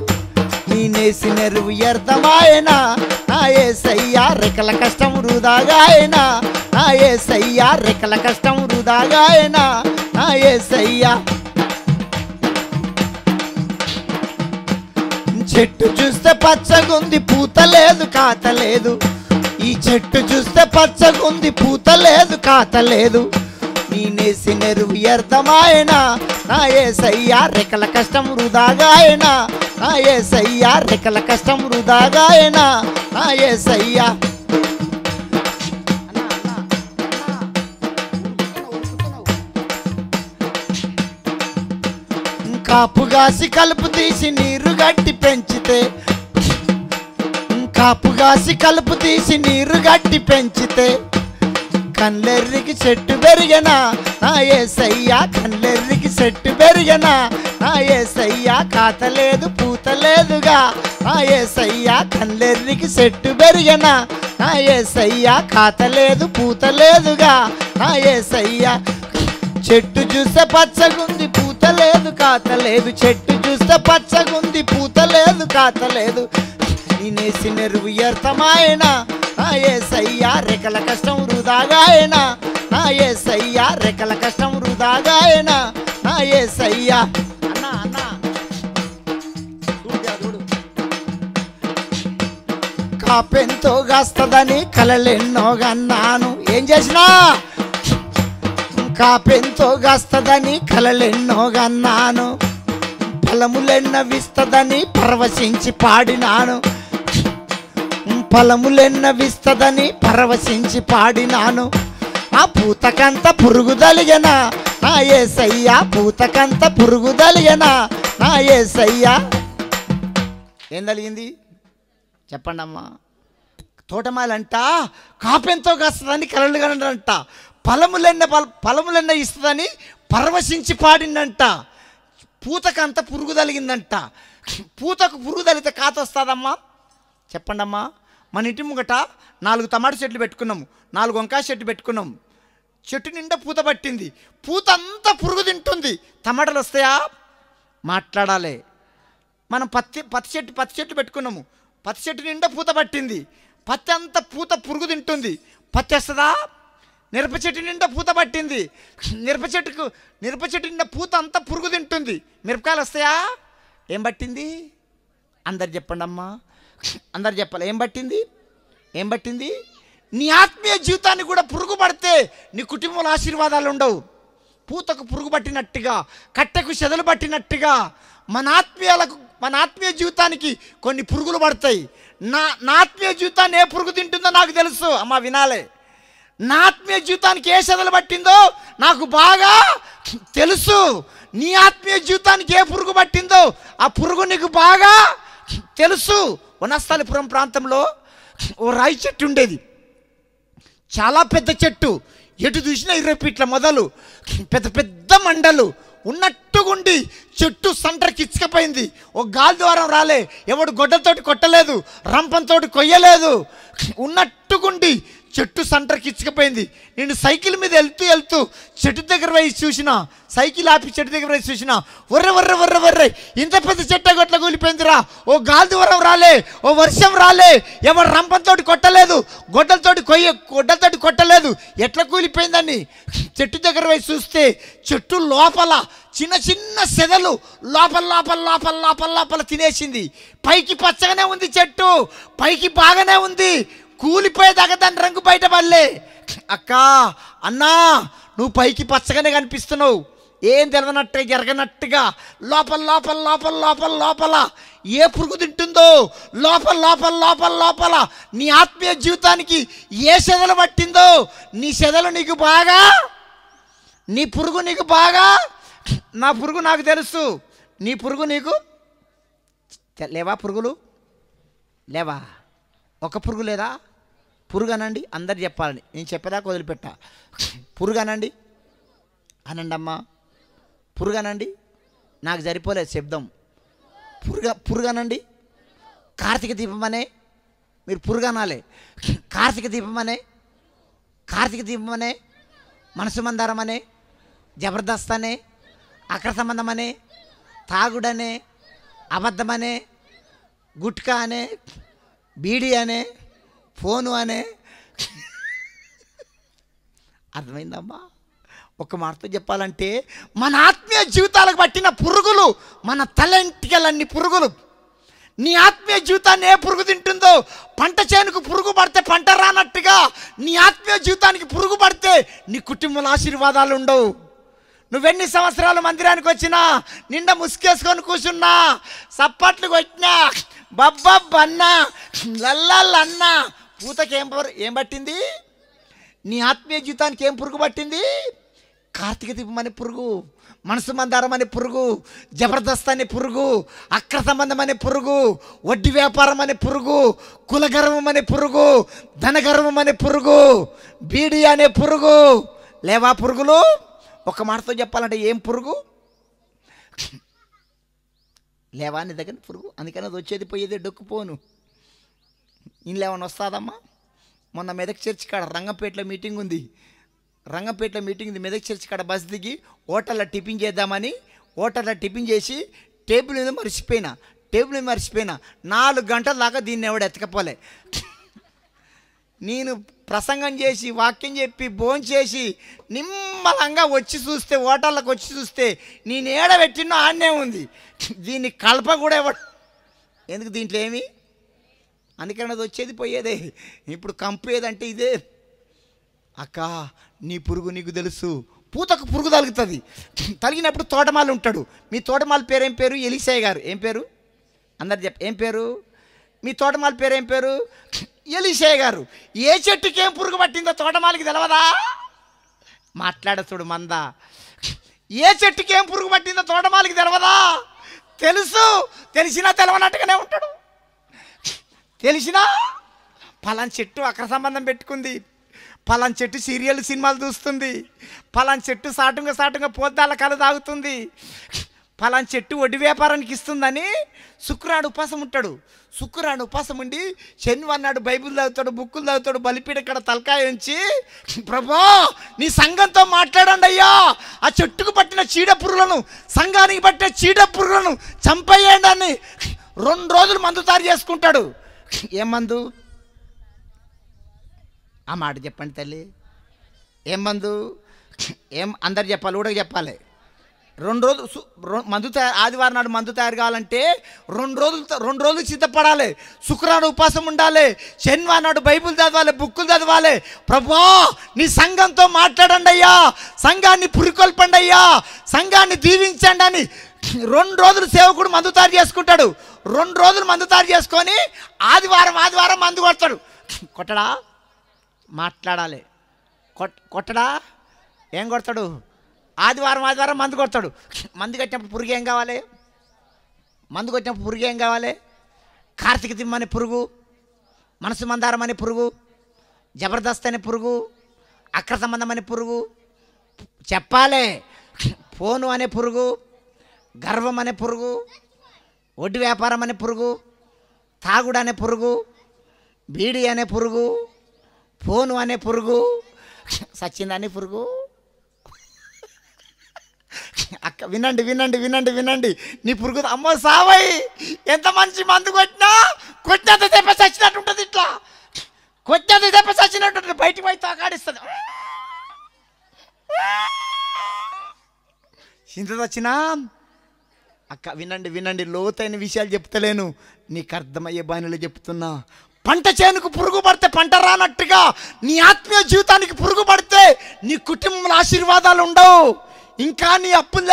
నీ నేసి నెరువు వ్యర్థమాయనా, నా యేసయ్యా రెక్కల కష్టం వృధాగాయనా, నా యేసయ్యా రెక్కల కష్టం వృధాగాయనా, నా యేసయ్యా. చెట్టు చూస్తే పచ్చగుంది, పూత లేదు కాత లేదు, ఈ చెట్టు చూస్తే పచ్చగుంది, పూత లేదు కాత లేదు, నీ నేసి నెరువు వ్యర్థమాయనా, నా యేసయ్యా రెక్కల కష్టం వృధాగాయనా, నా యేసయ్యా రెక్కల కష్టం వృధాగాయనా, నా యేసయ్యా. కాపుగాసి కలుపు తీసి నీరు గట్టి పెంచితే, కాపుగాసి కలుపు తీసి నీరు గట్టి పెంచితే, కళ్ళెర్రికి చెట్టు పెరిగనా, నా యేసయ్యా కళ్ళెర్రికి చెట్టు పెరిగనా, నా యేసయ్యా కాత లేదు పూత లేదుగా, నా యేసయ్యా కళ్ళెర్రికి చెట్టు పెరిగనా, నా యేసయ్యా కాత లేదు పూత లేదుగా, నా యేసయ్యా. చెట్టు చూస్తే పచ్చగుంది, పూత లేదు కాత లేదు, చెట్టు చూస్తే పచ్చగుంది, పూత లేదు కాత లేదు, నీ నేసి నెరువు వ్యర్థమాయనా, నా యేసయ్యా రెక్కల కష్టం వృధాగాయనా, నా యేసయ్యా రెక్కల కష్టం వృధాగాయనా, నా యేసయ్యా. అన్నా అన్నా కాపెంతో గాస్తదని కలలెన్నో గన్నాను, ఏం చేసినా కాపెంతో గాస్తదని కలలెన్నో గన్నాను, ఫలములెన్నవిస్తదని పరవశించి పాడినాను, ఫలములెన్నవిస్తదని పరవశించి పాడినాను, ఆ పూతకంత పురుగు తలిగనా, నా యేసయ్యా పూతకంత పురుగు తలిగనా, నా యేసయ్యా. ఏం తలిగింది చెప్పండి అమ్మా. తోటమాలంట కాపెంతో కాస్తుందని కలలు కనంట, ఫలములెన్న ఇస్తుందని పరవశించి పాడిందంట, పూతకంత పురుగు తలిగిందంట. పూతకు పురుగు తలిగితే కాత వస్తుందమ్మా చెప్పండి అమ్మా. మన ఇంటి ముంగట 4 టమాటా చెట్లు పెట్టుకున్నాము, 4 వంకాయ చెట్లు పెట్టుకున్నాము, చెట్టు నిండా పూత పట్టింది, పూత అంతా పురుగు తింటుంది, టమాటాలు వస్తాయా? మాట్లాడాలి. మనం పత్తి చెట్టు పెట్టుకున్నాము, పత్తి చెట్టు నిండా పూత పట్టింది, పత్తి అంతా పూత పురుగు తింటుంది, పత్తి వస్తుందా? మిరప చెట్టు నిండా పూత పట్టింది, మిరప చెట్టు నిండా పూత అంతా పురుగు తింటుంది, మిరపకాయలు వస్తాయా? ఏం పట్టింది? అందరు చెప్పండి అమ్మా, అందరు చెప్పాలి. ఏం పట్టింది? నీ ఆత్మీయ జీవితాన్ని కూడా పురుగు పడితే నీ కుటుంబంలో ఆశీర్వాదాలు ఉండవు. పూతకు పురుగు పట్టినట్టుగా, కట్టెకు చెదలు పట్టినట్టుగా మన ఆత్మీయ జీవితానికి కొన్ని పురుగులు పడతాయి. నా ఆత్మీయ జీవితాన్ని ఏ పురుగు తింటుందో నాకు తెలుసు అమ్మా, వినాలే. నా ఆత్మీయ జీవితానికి ఏ చెదలు పట్టిందో నాకు బాగా తెలుసు. నీ ఆత్మీయ జీవితానికి ఏ పురుగు పట్టిందో ఆ పురుగు నీకు బాగా తెలుసు. వనస్థలిపురం ప్రాంతంలో ఓ రాయి చెట్టు ఉండేది, చాలా పెద్ద చెట్టు, ఎటు చూసినా 20 ఫీట్ల మొదలు, పెద్ద పెద్ద మండలు ఉన్నట్టుగుండి చెట్టు సెంటర్కి ఇచ్చకపోయింది. ఒక గాలి ద్వారం రాలే, ఎవడు గొడ్డలతోటి కొట్టలేదు, రంపంతోటి కొయ్యలేదు, ఉన్నట్టుగుండి చెట్టు సెంటర్కి ఇచ్చకపోయింది. నేను సైకిల్ మీద వెళ్తూ చెట్టు దగ్గర వేసి చూసిన, సైకిల్ ఆపి చెట్టు దగ్గర వేసి చూసిన, వర్రె ఇంత పెద్ద చెట్టు గొట్ల కూలిపోయిందిరా. ఓ గాలి ద్వారం రాలే, ఓ వర్షం రాలే, ఎవరు రంపంతోటి కొట్టలేదు, గొడ్డలతోటి కొట్టలేదు, ఎట్లా కూలిపోయిందని చెట్టు దగ్గర వేసి చూస్తే చెట్టు లోపల చిన్న చిన్న సెదలు లోపల తినేసింది. పైకి పచ్చగానే ఉంది చెట్టు, పైకి బాగానే ఉంది, కూలిపోయేదాకా దాని రంగు బయట పడలే. అక్క అన్నా నువ్వు పైకి పచ్చగానే కనిపిస్తున్నావు, ఏం తెలవనట్టు ఎరగనట్టుగా లోపల ఏ పురుగు తింటుందో లోపల నీ ఆత్మీయ జీవితానికి ఏ సెదలు పట్టిందో నీ సెదలు నీకు బాగా, నీ పురుగు నీకు బాగా, నా పురుగు నాకు తెలుసు, నీ పురుగు నీకు లేవా? పురుగులు లేవా? ఒక పురుగు లేదా? పురుగనండి, అందరు చెప్పాలని, నేను చెప్పేదాకా వదిలిపెట్టా. పురుగనండి అనండి అమ్మా, పురుగనండి. నాకు సరిపోలేదు శబ్దం. పురుగనండి. కార్తీక దీపం అనే మీరు పురుగనాలే. కార్తీక దీపం అనే, మనసు మందారం అనే, జబర్దస్త్ అనే, అక్ర సంబంధమనే, తాగుడనే, అబద్ధమనే, గుట్కా అనే, బీడీ అనే, ఫోను అనే. అర్థమైందమ్మా? ఒక మాటతో చెప్పాలంటే మన ఆత్మీయ జీవితాలకు పట్టిన పురుగులు, మన తలంటికలన్నీ పురుగులు. నీ ఆత్మీయ జీవితాన్ని ఏ పురుగు తింటుందో, పంట చేనుకు పురుగు పడితే పంట రానట్టుగా నీ ఆత్మీయ జీవితానికి పురుగు పడితే నీ కుటుంబంలో ఆశీర్వాదాలు ఉండవు. నువ్వెన్ని సంవత్సరాలు మందిరానికి వచ్చినా, నిండా ముసుకేసుకొని కూర్చున్నా, సప్పట్లు కొట్టినా, బబ్బబ్బన్నా, లల్లల్లన్నా, పూతకి ఏం పట్టింది? నీ ఆత్మీయ జీవితానికి ఏం పురుగు పట్టింది? కార్తీక దీపం అనే పురుగు, మనసు మందారం అనే పురుగు, జబర్దస్త్ అనే పురుగు, అక్ర సంబంధం అనే పురుగు, వడ్డీ వ్యాపారం అనే పురుగు, కులగర్వం అనే పురుగు, ధనగర్వం అనే పురుగు, బీడీ అనే పురుగు. లేవా పురుగులు? ఒక మాటతో చెప్పాలంటే ఏం పురుగు? లేవా నీ దగ్గర పురుగు. అందుకని అది వచ్చేది పోయేది డొక్కుపోను. ఇంట్లో ఏమైనా వస్తుందమ్మా? మొన్న మెదక్ చర్చి కాడ రంగంపేటలో మీటింగ్ ఉంది. రంగంపేటలో మీటింగ్ ఉంది. మెదక్ చర్చి కాడ బస్ దిగి హోటల్లో టిఫిన్ చేద్దామని హోటల్లో టిఫిన్ చేసి టేబుల్ మీద మర్చిపోయినా. 4 గంటల దాకా దీన్ని ఎవడు ఎత్తకపోలే. నేను ప్రసంగం చేసి వాక్యం చెప్పి భోంచేసి నిమ్మలంగా వచ్చి చూస్తే, హోటళ్ళకి వచ్చి చూస్తే నేను ఏడబెట్టినో ఆడనే ఉంది. దీన్ని కలప కూడా ఎవడు. ఎందుకు? దీంట్లో ఏమి? అందుకని అది వచ్చేది పోయేదే. ఇప్పుడు కంపు ఏదంటే ఇదే. అక్క, నీ పురుగు నీకు తెలుసు. పూతకు పురుగు తగులుతుంది. తగిలినప్పుడు తోటమాలి ఉంటాడు. మీ తోటమాలి పేరు ఏం పేరు? ఎలీసయ్య గారు. ఏం పేరు? అందరు ఏం పేరు? మీ తోటమాలి పేరు ఏం పేరు? ఎలీసయ్య గారు. ఏ చెట్టుకి ఏం పురుగు పట్టిందో తోటమాలికి తెలవదా? మాట్లాడతుడు మంద. ఏ చెట్టుకి ఏం పురుగు పట్టిందో తోటమాలికి తెలవదా? తెలుసు. తెలిసినా తెలవనట్టుగానే ఉంటాడు. తెలిసినా పలాన్ చెట్టు అక్ర సంబంధం పెట్టుకుంది, పలాన్ చెట్టు సీరియల్ సినిమాలు చూస్తుంది, పలాన్ చెట్టు సాటుగా పోద్దాల కళ తాగుతుంది, పలాన్ చెట్టు వడ్డీ వ్యాపారానికి ఇస్తుందని శుక్రవాడు ఉపాసం ఉంటాడు. శుక్రవాడు ఉపాసం ఉండి శనివారం నాడు బైబిల్ చదువుతాడు, బుక్కులు చదువుతాడు, బలిపీడ ఇక్కడ తలకాయ ఉంచి, ప్రభా నీ సంఘంతో మాట్లాడండి అయ్యా, ఆ చెట్టుకు పట్టిన చీడ పురుగులను, సంఘానికి పట్టిన చీడ పురుగులను చంపేయండి అని 2 రోజులు మందు తయారు చేసుకుంటాడు. ఏం మందు? ఆ మాట చెప్పండి తల్లి. ఏం మందు? ఏం? అందరు చెప్పాలి, కూడా చెప్పాలి. 2 రోజులు మందు ఆదివారం నాడు మందు తయారు కావాలంటే 2 రోజులు సిద్ధపడాలి. శుక్రవారం ఉపాసం ఉండాలి, శనివారం నాడు బైబిల్ చదవాలి, బుక్కులు చదవాలి. ప్రభువా నీ సంఘంతో మాట్లాడండి అయ్యా, సంఘాన్ని పురికొల్పండి అయ్యా, సంఘాన్ని దీవించండి అని 2 రోజులు సేవకుడు మందు తయారు చేసుకుంటాడు. 2 రోజులు మందు తయారు చేసుకొని ఆదివారం మందు కొడతాడు. కొట్టడా? మాట్లాడాలి. కొట్టడా? ఏం కొడతాడు? ఆదివారం మందు కొడతాడు. మందు కట్టినప్పుడు పురుగు ఏం కావాలి? మందు కొట్టినప్పుడు పురుగు ఏం కావాలి? కార్తీక దీపం అనే పురుగు, మనసు మందారం అనే పురుగు, జబర్దస్త్ అనే పురుగు, అక్ర సంబంధం అనే పురుగు, చెప్పాలి, ఫోను అనే పురుగు, గర్వం అనే పురుగు, వడ్డీ వ్యాపారం అనే పురుగు, తాగుడు అనే పురుగు, బీడీ అనే పురుగు, ఫోను అనే పురుగు, సచ్చిందనే పురుగు. అక్క వినండి. నీ పురుగు అమ్మో సావై, ఎంత మంచి మందు కొట్టినంత చెప్ప చచ్చినట్టు ఉంటుంది. ఇట్లా కొట్టినంత చెప్ప చచ్చినట్టు ఉంటుంది. బయటికి పోయి తాకాడిస్తుంది. ఇంత వచ్చినా అక్క వినండి. లోతైన విషయాలు చెప్తలేను, నీకు అర్థమయ్యే బాణీలో చెప్తున్నా. పంట చేనుకు పురుగు పడితే పంట రానట్టుగా నీ ఆత్మీయ జీవితానికి పురుగు పడితే నీ కుటుంబంలో ఆశీర్వాదాలు ఉండవు. ఇంకా నీ అప్పులు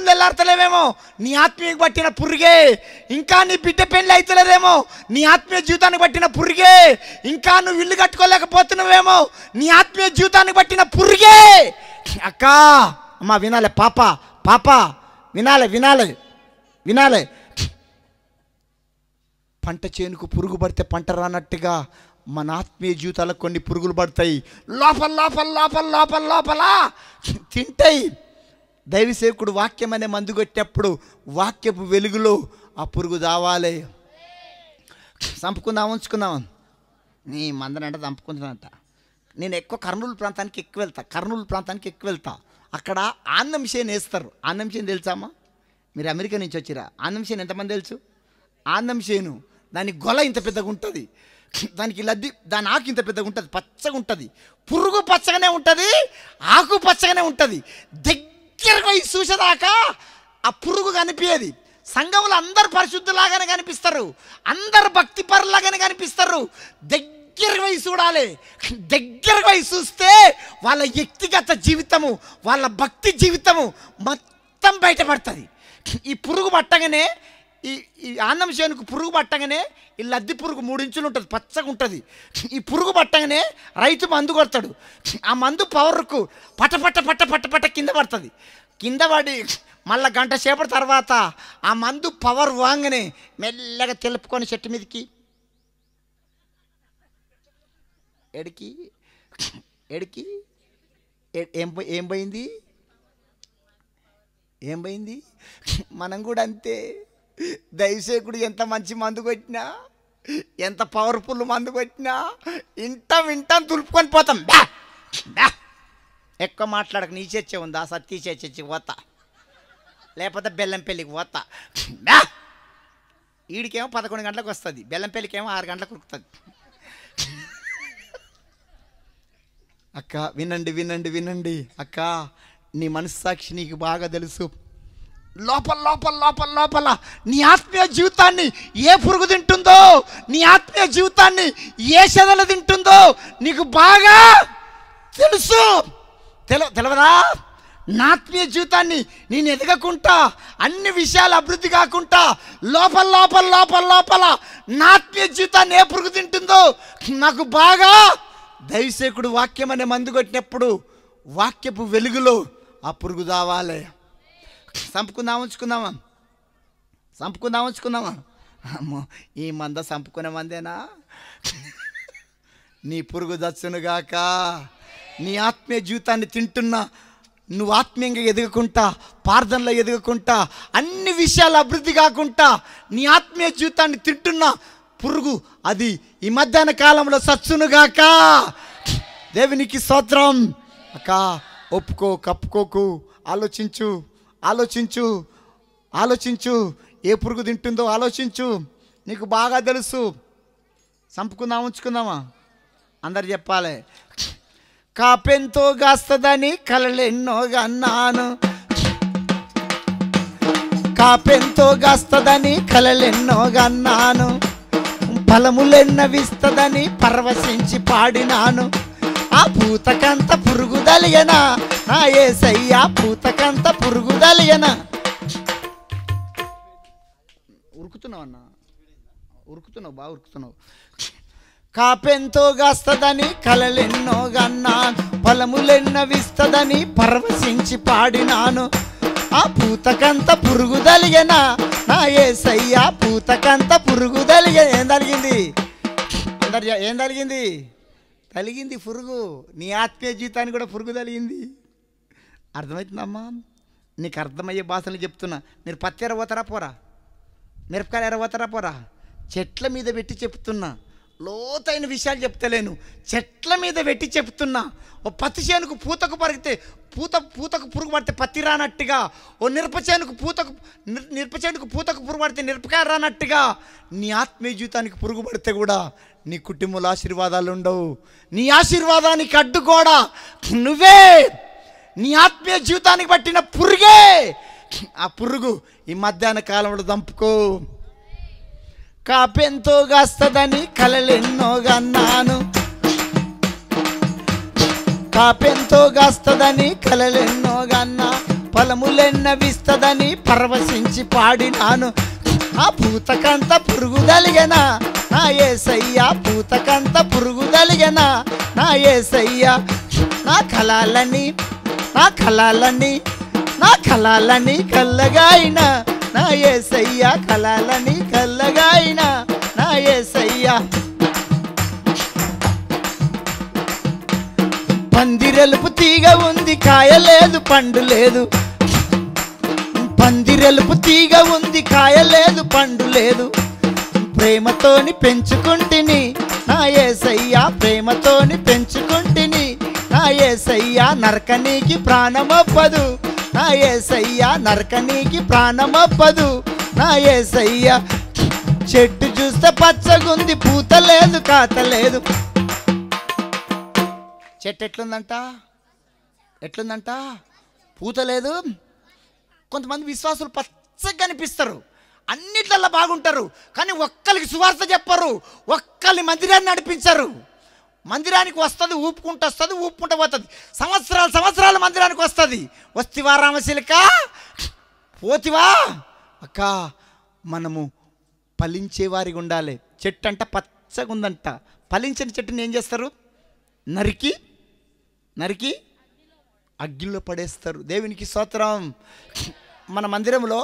తెల్లారతలేమేమో, నీ ఆత్మీయకు పట్టిన పురుగే. ఇంకా నీ బిడ్డ పెళ్ళి అవుతలేదేమో, నీ ఆత్మీయ జీవితానికి పట్టిన పురుగే. ఇంకా నువ్వు ఇల్లు కట్టుకోలేకపోతున్నావేమో, నీ ఆత్మీయ జీవితానికి పట్టిన పురుగే. అక్క అమ్మ వినాలే, పాప వినాలే. పంట చేనుకు పురుగు పడితే పంట రానట్టుగా మన ఆత్మీయ జీవితాలకు కొన్ని పురుగులు పడతాయి. లోపల తింటాయి. దైవసేవకుడు వాక్యం అనే మందు కొట్టినప్పుడు వాక్యపు వెలుగులో ఆ పురుగు దావాలి. ఉంచుకుందాం. నీ మందనంట చంపుకుంటున్నానంట. నేను ఎక్కువ కర్నూలు ప్రాంతానికి ఎక్కువ వెళ్తా. అక్కడ ఆనందం చేను వేస్తారు. ఆనందం చేను తెలుసామా? మీరు అమెరికా నుంచి వచ్చిరా. ఆనందం చేను ఎంతమంది తెలుసు? ఆనందం చేను దాని గొల ఇంత పెద్దగా ఉంటుంది, దానికి లద్ది, దాని ఆకు ఇంత పెద్దగా ఉంటుంది, పచ్చగా ఉంటుంది, పురుగు పచ్చగానే ఉంటుంది, ఆకు పచ్చగానే ఉంటుంది. దగ్గరకు పోయి చూసేదాకా ఆ పురుగు కనిపించేది. సంఘంలో అందరు పరిశుద్ధులాగానే కనిపిస్తారు, అందరు భక్తి పరులాగానే కనిపిస్తారు. దగ్గరకు పోయి చూడాలి. దగ్గరకు పోయి చూస్తే వాళ్ళ వ్యక్తిగత జీవితము, వాళ్ళ భక్తి జీవితము మొత్తం బయటపడుతుంది. ఈ పురుగు పట్టగానే, ఈ ఆనందం చేనుకు పురుగు పట్టగానే ఈ లద్ది పురుగు 3 ఇంచులు ఉంటుంది, పచ్చగా ఉంటుంది. ఈ పురుగు పట్టగానే రైతు మందు కొడతాడు. ఆ మందు పవర్కు పట్ట పట్ట పట్ట పట్ట పట్ట కింద పడుతుంది. కింద పడి మళ్ళీ గంట సేపటి తర్వాత ఆ మందు పవర్ వాంగనే మెల్లగా తెలుపుకొని చెట్టు మీదకి ఎడికి ఎడికి ఏం పోయింది? ఏం పోయింది? మనం కూడా అంతే. దైవసేకుడు ఎంత మంచి మందు కొట్టినా, ఎంత పవర్ఫుల్ మందు కొట్టినా వింటాం తులుపుకొని పోతాం. ఎక్కువ మాట్లాడక, నీ చర్చ ఉందా? సతీ చర్చకి పోతా, లేకపోతే బెల్లంపల్లికి పోతా. వీడికేమో 11 గంటలకు వస్తుంది, బెల్లంపల్లికేమో 6 గంటలకు ఉరుకుతుంది. అక్క వినండి వినండి వినండి అక్క, నీ మనస్సాక్షి నీకు బాగా తెలుసు. లోపల లోపల లోపల లోపల నీ ఆత్మీయ జీవితాన్ని ఏ పురుగు తింటుందో, నీ ఆత్మీయ జీవితాన్ని ఏ చెదలు తింటుందో నీకు బాగా తెలుసు. తెలవదా? నా ఆత్మీయ జీవితాన్ని నేను ఎదగకుండా, అన్ని విషయాలు అభివృద్ధి కాకుండా లోపల లోపల లోపల లోపల నా ఆత్మీయ జీవితాన్ని ఏ పురుగు తింటుందో నాకు బాగా దైవసేకుడు వాక్యం అనే మందు కొట్టినప్పుడు వాక్యపు వెలుగులో ఆ పురుగు దావాలి. ఉంచుకుందామా? అమ్మో, ఈ మంద సంపుకునే మందేనా? నీ పురుగు దచ్చునుగాక. నీ ఆత్మీయ జీవితాన్ని తింటున్నా, నువ్వు ఆత్మీయంగా ఎదగకుండా, ప్రార్థనలో ఎదగకుండా, అన్ని విషయాలు అభివృద్ధి కాకుండా నీ ఆత్మీయ జీవితాన్ని తింటున్నా పురుగు, అది ఈ మధ్యాహ్న కాలంలో సచ్చునుగాక. దేవునికి స్తోత్రం. అక్క ఒప్పుకో, కప్పుకోకు, ఆలోచించు ఆలోచించు ఆలోచించు. ఏ పురుగు తింటుందో ఆలోచించు, నీకు బాగా తెలుసు. ఉంచుకుందామా? అందరు చెప్పాలి. కాపెంతో గాస్తదని కలలెన్నో గన్నాను, కాపెంతో గాస్తదని కలలెన్నో గన్నాను, ఫలములెన్నవిస్తదని పరవశించి పాడినాను. ఆ పూతకంత పురుగు దలియనా నా యేసయ్యా, పూతకంత పురుగు దలియనా. ఉరుకుతున్నావు అన్న, ఉరుకుతున్నావు, బాగా ఉరుకుతున్నావు. కాపెంతో గాస్తదని కలలెన్నో గన్నాను, ఫలములెన్నవిస్తదని పరవశించి పాడినాను. ఆ పూతకంత పురుగు దలియనా నా యేసయ్యా, పూతకంత పురుగు దలియ. ఏం తలిగింది? ఏం తలిగింది? తలిగింది పురుగు. నీ ఆత్మీయ జీవితానికి కూడా పురుగు తలిగింది. అర్థమవుతుందమ్మా? నీకు అర్థమయ్యే భాషలు చెప్తున్నా. మీరు పత్తి ఎరబోతారా పోరా? మిరపకాయలు ఎరబోతారా పోరా? చెట్ల మీద పెట్టి చెప్తున్నా, లోతైన విషయాలు చెప్తలేను, చెట్ల మీద పెట్టి చెప్తున్నా. ఓ పత్తి చేనుకు పూతకు పరిగితే పూతకు పురుగు పడితే పత్తి రానట్టుగా, ఓ మిరపచేనుకు పూతకు పురుగు పడితే మిరపకాయ రానట్టుగా నీ ఆత్మీయ జీవితానికి పురుగు పడితే కూడా నీ కుటుంబంలో ఆశీర్వాదాలు ఉండవు. నీ ఆశీర్వాదానికి అడ్డు కూడా నువ్వే. నీ ఆత్మీయ జీవితానికి పట్టిన పురుగే. ఆ పురుగు ఈ మధ్యాహ్న కాలంలో దంపుకో. కాపెంతో గాస్తదని కలలెన్నో గన్నాను, కాపెంతో గాస్తదని కలలెన్నో గన్నా, ఫలములెన్నవిస్తదని పరవశించి పాడినాను. ఆ పూతకంత పురుగు దలిగనా నా యేసయ్యా, పూతకంత పురుగు దలిగనా నా యేసయ్యా. నా కళాలని కల్లగాయినా నా యేసయ్యా, కళాలని కల్లగాయినా నా యేసయ్యా. పందిరెలుపు తీగ ఉంది, కాయలేదు, పండు లేదు. పందిరెలుపు తీగ ఉంది, కాయలేదు, పండు లేదు. ప్రేమతోని పెంచుకుంటిని నా యేసయ్యా, ప్రేమతోని పెంచుకుంటిని నా యేసయ్యా. యేసయ్య నరకనీకి ప్రాణమొప్పదు, నా యేసయ్య నరకనీకి ప్రాణమొప్పదు, నా యేసయ్య. చెట్టు చూస్తే పచ్చగుంది, పూత లేదు కాత లేదు. చెట్టు ఎట్లుందంట? పూత లేదు. కొంతమంది విశ్వాసులు పచ్చగా కనిపిస్తారు, అన్నిట్లల్లో బాగుంటారు, కానీ ఒక్కరికి సువార్త చెప్పరు, ఒక్కరి మందిరాన్ని నడిపించరు. మందిరానికి వస్తుంది, ఊపుకుంటూ పోతుంది, సంవత్సరాలు మందిరానికి వస్తుంది. వస్తివా రామశిలక, పోతివా అక్క. మనము ఫలించేవారిగా ఉండాలి. చెట్టు అంట పచ్చగా ఉందంట, ఫలించని చెట్టుని ఏం చేస్తారు? నరికి అగ్గిలో పడేస్తారు. దేవునికి స్తోత్రం. మన మందిరంలో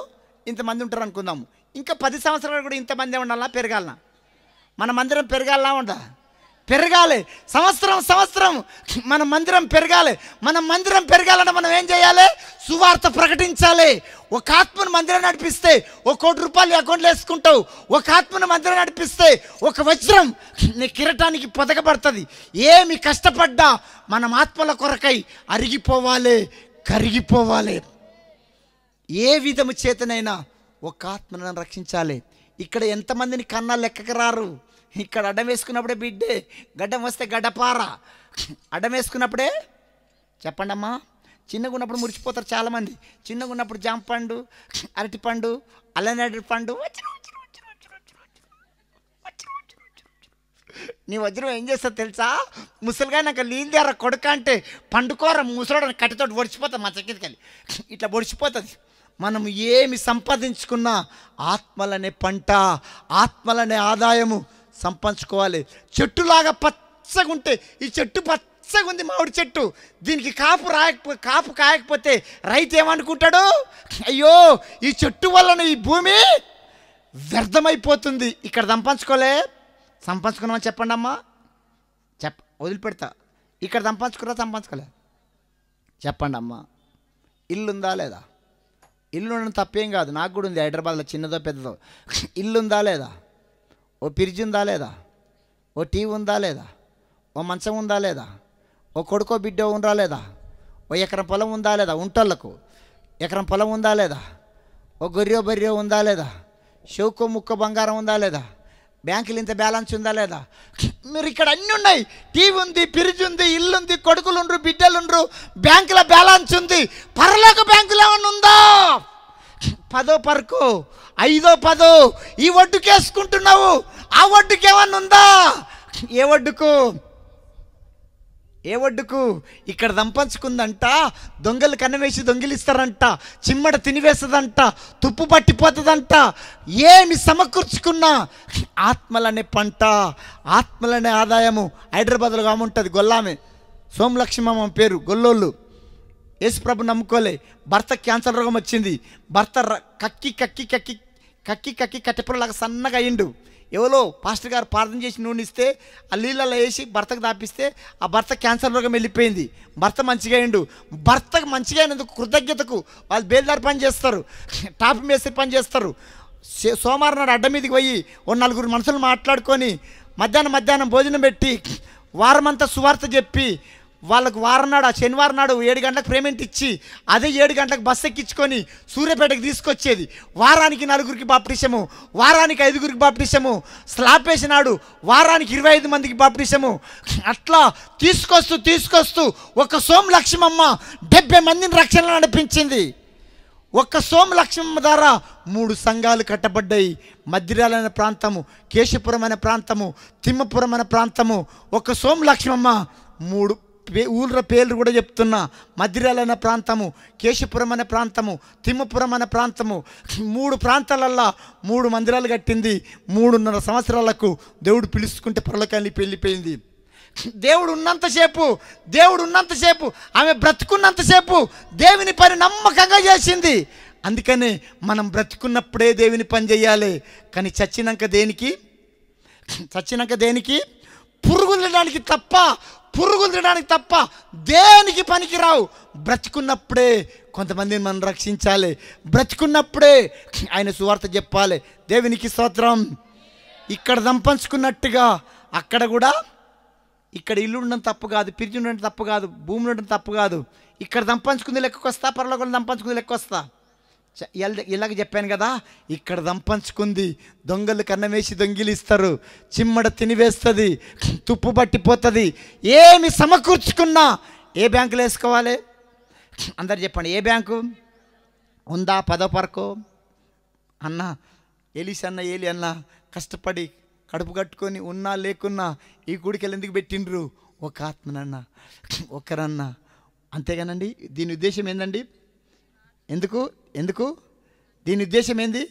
ఇంతమంది ఉంటారు అనుకుందాము, ఇంకా 10 సంవత్సరాలు కూడా ఇంతమంది ఉండాలా, పెరగాలనా? మన మందిరం పెరగాలనా? పెరగాలి. సంవత్సరం మన మందిరం పెరగాలి. మన మందిరం పెరగాలంటే మనం ఏం చేయాలి? సువార్త ప్రకటించాలి. ఒక ఆత్మను మందిరం నడిపిస్తే 1 కోటి రూపాయలు అకౌంట్లో వేసుకుంటావు. ఒక ఆత్మను మందిరం నడిపిస్తే 1 వజ్రం నీ కిరటానికి పొదగబడుతుంది. ఏమి కష్టపడ్డా మనం ఆత్మల కొరకై అరిగిపోవాలి, కరిగిపోవాలి. ఏ విధము చేతనైనా ఒక ఆత్మను రక్షించాలి. ఇక్కడ ఎంతమందిని కన్నా లెక్కకు రారు. ఇక్కడ అడ్డం వేసుకున్నప్పుడే బిడ్డే, గడ్డం వస్తే గడ్డపార. అడ్డం వేసుకున్నప్పుడే చెప్పండి అమ్మా. చిన్నగా ఉన్నప్పుడు మురిచిపోతారు చాలామంది. చిన్నగా ఉన్నప్పుడు జామ పండు, అరటిపండు, అల్లనేడు పండు. నీ వజ్రం ఏం చేస్తుంది తెలుసా? ముసలిగా నాకు నీళ్ళారా కొడుక అంటే పండుకోర ముసలోడని కట్టెతోటి ఒడిచిపోతుంది, మా చక్కెరకెళ్ళి ఇట్లా ఒడిచిపోతుంది. మనం ఏమి సంపాదించుకున్నా ఆత్మలనే పంట, ఆత్మలనే ఆదాయము సంపాదించుకోవాలి. చెట్టులాగా పచ్చగా ఉంటే, ఈ చెట్టు పచ్చగా ఉంది, మామిడి చెట్టు, దీనికి కాపు కాయకపోతే రైతు ఏమనుకుంటాడు? అయ్యో ఈ చెట్టు వలన ఈ భూమి వ్యర్థమైపోతుంది. ఇక్కడ సంపాదించుకున్నామని చెప్పండి అమ్మా. వదిలిపెడతా. ఇక్కడ సంపాదించుకోలే చెప్పండి అమ్మా. ఇల్లు ఉందా లేదా? ఇల్లు ఉండడం తప్పేం కాదు, నాకు కూడా ఉంది హైదరాబాద్లో, చిన్నదో పెద్దదో. ఇల్లు ఉందా లేదా? ఓ ఫ్రిడ్జ్ ఉందా లేదా? ఓ టీవీ ఉందా లేదా? ఓ మంచం ఉందా లేదా? ఓ కొడుకో బిడ్డో ఉందా లేదా? ఓ ఎకరం పొలం ఉందా లేదా? ఉంటోళ్ళకు ఎకరం పొలం ఉందా లేదా? ఓ గొర్రె బర్రె ఉందా లేదా? షౌకో ముక్క బంగారం ఉందా లేదా? బ్యాంకులు ఇంత బ్యాలెన్స్ ఉందా లేదా? మీరు ఇక్కడ అన్నీ ఉన్నాయి. టీవీ ఉంది, ఫ్రిడ్జ్ ఉంది, ఇల్లు ఉంది, కొడుకులు ఉండ్రు, బిడ్డలు ఉండ్రు, బ్యాంకుల బ్యాలెన్స్ ఉంది. పరలోక బ్యాంకులు ఏమన్నా ఉందా? 10వ పరకు 5వ 10 ఈ వడ్డుకు వేసుకుంటున్నావు. ఆ వడ్డుకు ఏమన్నా ఉందా? ఏ వడ్డుకు ఇక్కడ దంపంచుకుందంట. దొంగలు కన్నవేసి దొంగిలిస్తారంట, చిమ్మడ తినివేస్తుందంట, తుప్పు పట్టిపోతుందంట. ఏమి సమకూర్చుకున్నా ఆత్మలనే పంట, ఆత్మలనే ఆదాయము. హైదరాబాద్లో ఆమె ఉంటుంది, గొల్లామె, సోమలక్ష్మమ్మ పేరు, గొల్లోళ్ళు. యేసుప్రభు నమ్ముకోలే, భర్త క్యాన్సర్ రోగం వచ్చింది. భర్త కక్కి కట్టెపురలాగా సన్నగా అయ్యిండు. ఎవరో పాస్టర్ గారు ప్రార్థన చేసి నూనె ఇస్తే ఆ నీళ్ళలో వేసి భర్తకు దాపిస్తే ఆ భర్త క్యాన్సర్ రోగం వెళ్ళిపోయింది. భర్త మంచిగా అయ్యిండు. భర్తకు మంచిగా అయినందుకు కృతజ్ఞతకు వాళ్ళు బేల్దారి పని చేస్తారు, టాప్ మేస్త్రి పని చేస్తారు. సోమవారం నాడు అడ్డ మీదకి పోయి 4 మనుషులు మాట్లాడుకొని మధ్యాహ్నం భోజనం పెట్టి వారమంతా సువార్త చెప్పి వాళ్ళకు వారం నాడు, ఆ శనివారం నాడు 7 గంటలకు పేమెంట్ ఇచ్చి అదే 7 గంటలకు బస్సు ఎక్కించుకొని సూర్యాపేటకు తీసుకొచ్చేది. వారానికి 4 బాప్టిసము, వారానికి 5 బాప్టిసము, స్లాబ్ వేసినాడు వారానికి 25 మందికి బాప్టిసము. అట్లా తీసుకొస్తూ ఒక సోమలక్ష్మమ్మ 70 మందిని రక్షణలో నడిపించింది. ఒక్క సోమలక్ష్మమ్మ ద్వారా 3 సంఘాలు కట్టబడ్డాయి. మద్దిరాల అనే ప్రాంతము, కేశపురం అనే ప్రాంతము, తిమ్మపురం అనే ప్రాంతము. ఒక సోమలక్ష్మమ్మ 3 ఊళ్ళ పేర్లు కూడా చెప్తున్నా. మద్దిరాల అనే ప్రాంతము, కేశపురం అనే ప్రాంతము, తిమ్మపురం అనే ప్రాంతము, 3 ప్రాంతాలల్లో 3 మందిరాలు కట్టింది. 3.5 సంవత్సరాలకు దేవుడు పిలుచుకుంటే పరలోకానికి వెళ్ళిపోయింది. దేవుడు ఉన్నంతసేపు ఆమె బ్రతుకున్నంతసేపు దేవుని పని నమ్మకంగా చేసింది. అందుకనే మనం బ్రతుకున్నప్పుడే దేవుని పని చేయాలి. కానీ చచ్చినాక దేనికి? పురుగులు తినడానికి తప్ప దేనికి పనికి రావు. బ్రతుకున్నప్పుడే కొంతమందిని మనం రక్షించాలి. బ్రతుకున్నప్పుడే ఆయన సువార్త చెప్పాలి. దేవునికి స్తోత్రం. ఇక్కడ దంపంచుకున్నట్టుగా అక్కడ కూడా ఇక్కడ ఇల్లు ఉండడం తప్పు కాదు, పిరిచి ఉండడం తప్పు కాదు, భూములు ఉండడం తప్పు కాదు. ఇక్కడ దంపంచుకుంది లెక్కకొస్తా, పరలోకంలో దంపంచుకుంది లెక్కొస్తా. ఇలాగ చెప్పాను కదా, ఇక్కడ దంపంచుకుంది దొంగలు కన్నమేసి దొంగిలిస్తారు, చిమ్మడ తినివేస్తుంది, తుప్పు పట్టిపోతుంది. ఏమి సమకూర్చుకున్నా ఏ బ్యాంకులో వేసుకోవాలి? అందరు చెప్పండి, ఏ బ్యాంకు ఉందా? 10వ పరకో అన్న ఏలి అన్న కష్టపడి కడుపు కట్టుకొని ఉన్నా లేకున్నా ఈ గుడికెళ్ళి ఎందుకు పెట్టిండ్రు? ఒక ఆత్మనన్నా, ఒకరన్నా, అంతేగానండి. దీని ఉద్దేశం ఏందండి? ఎందుకు దీని ఉద్దేశం ఏంది?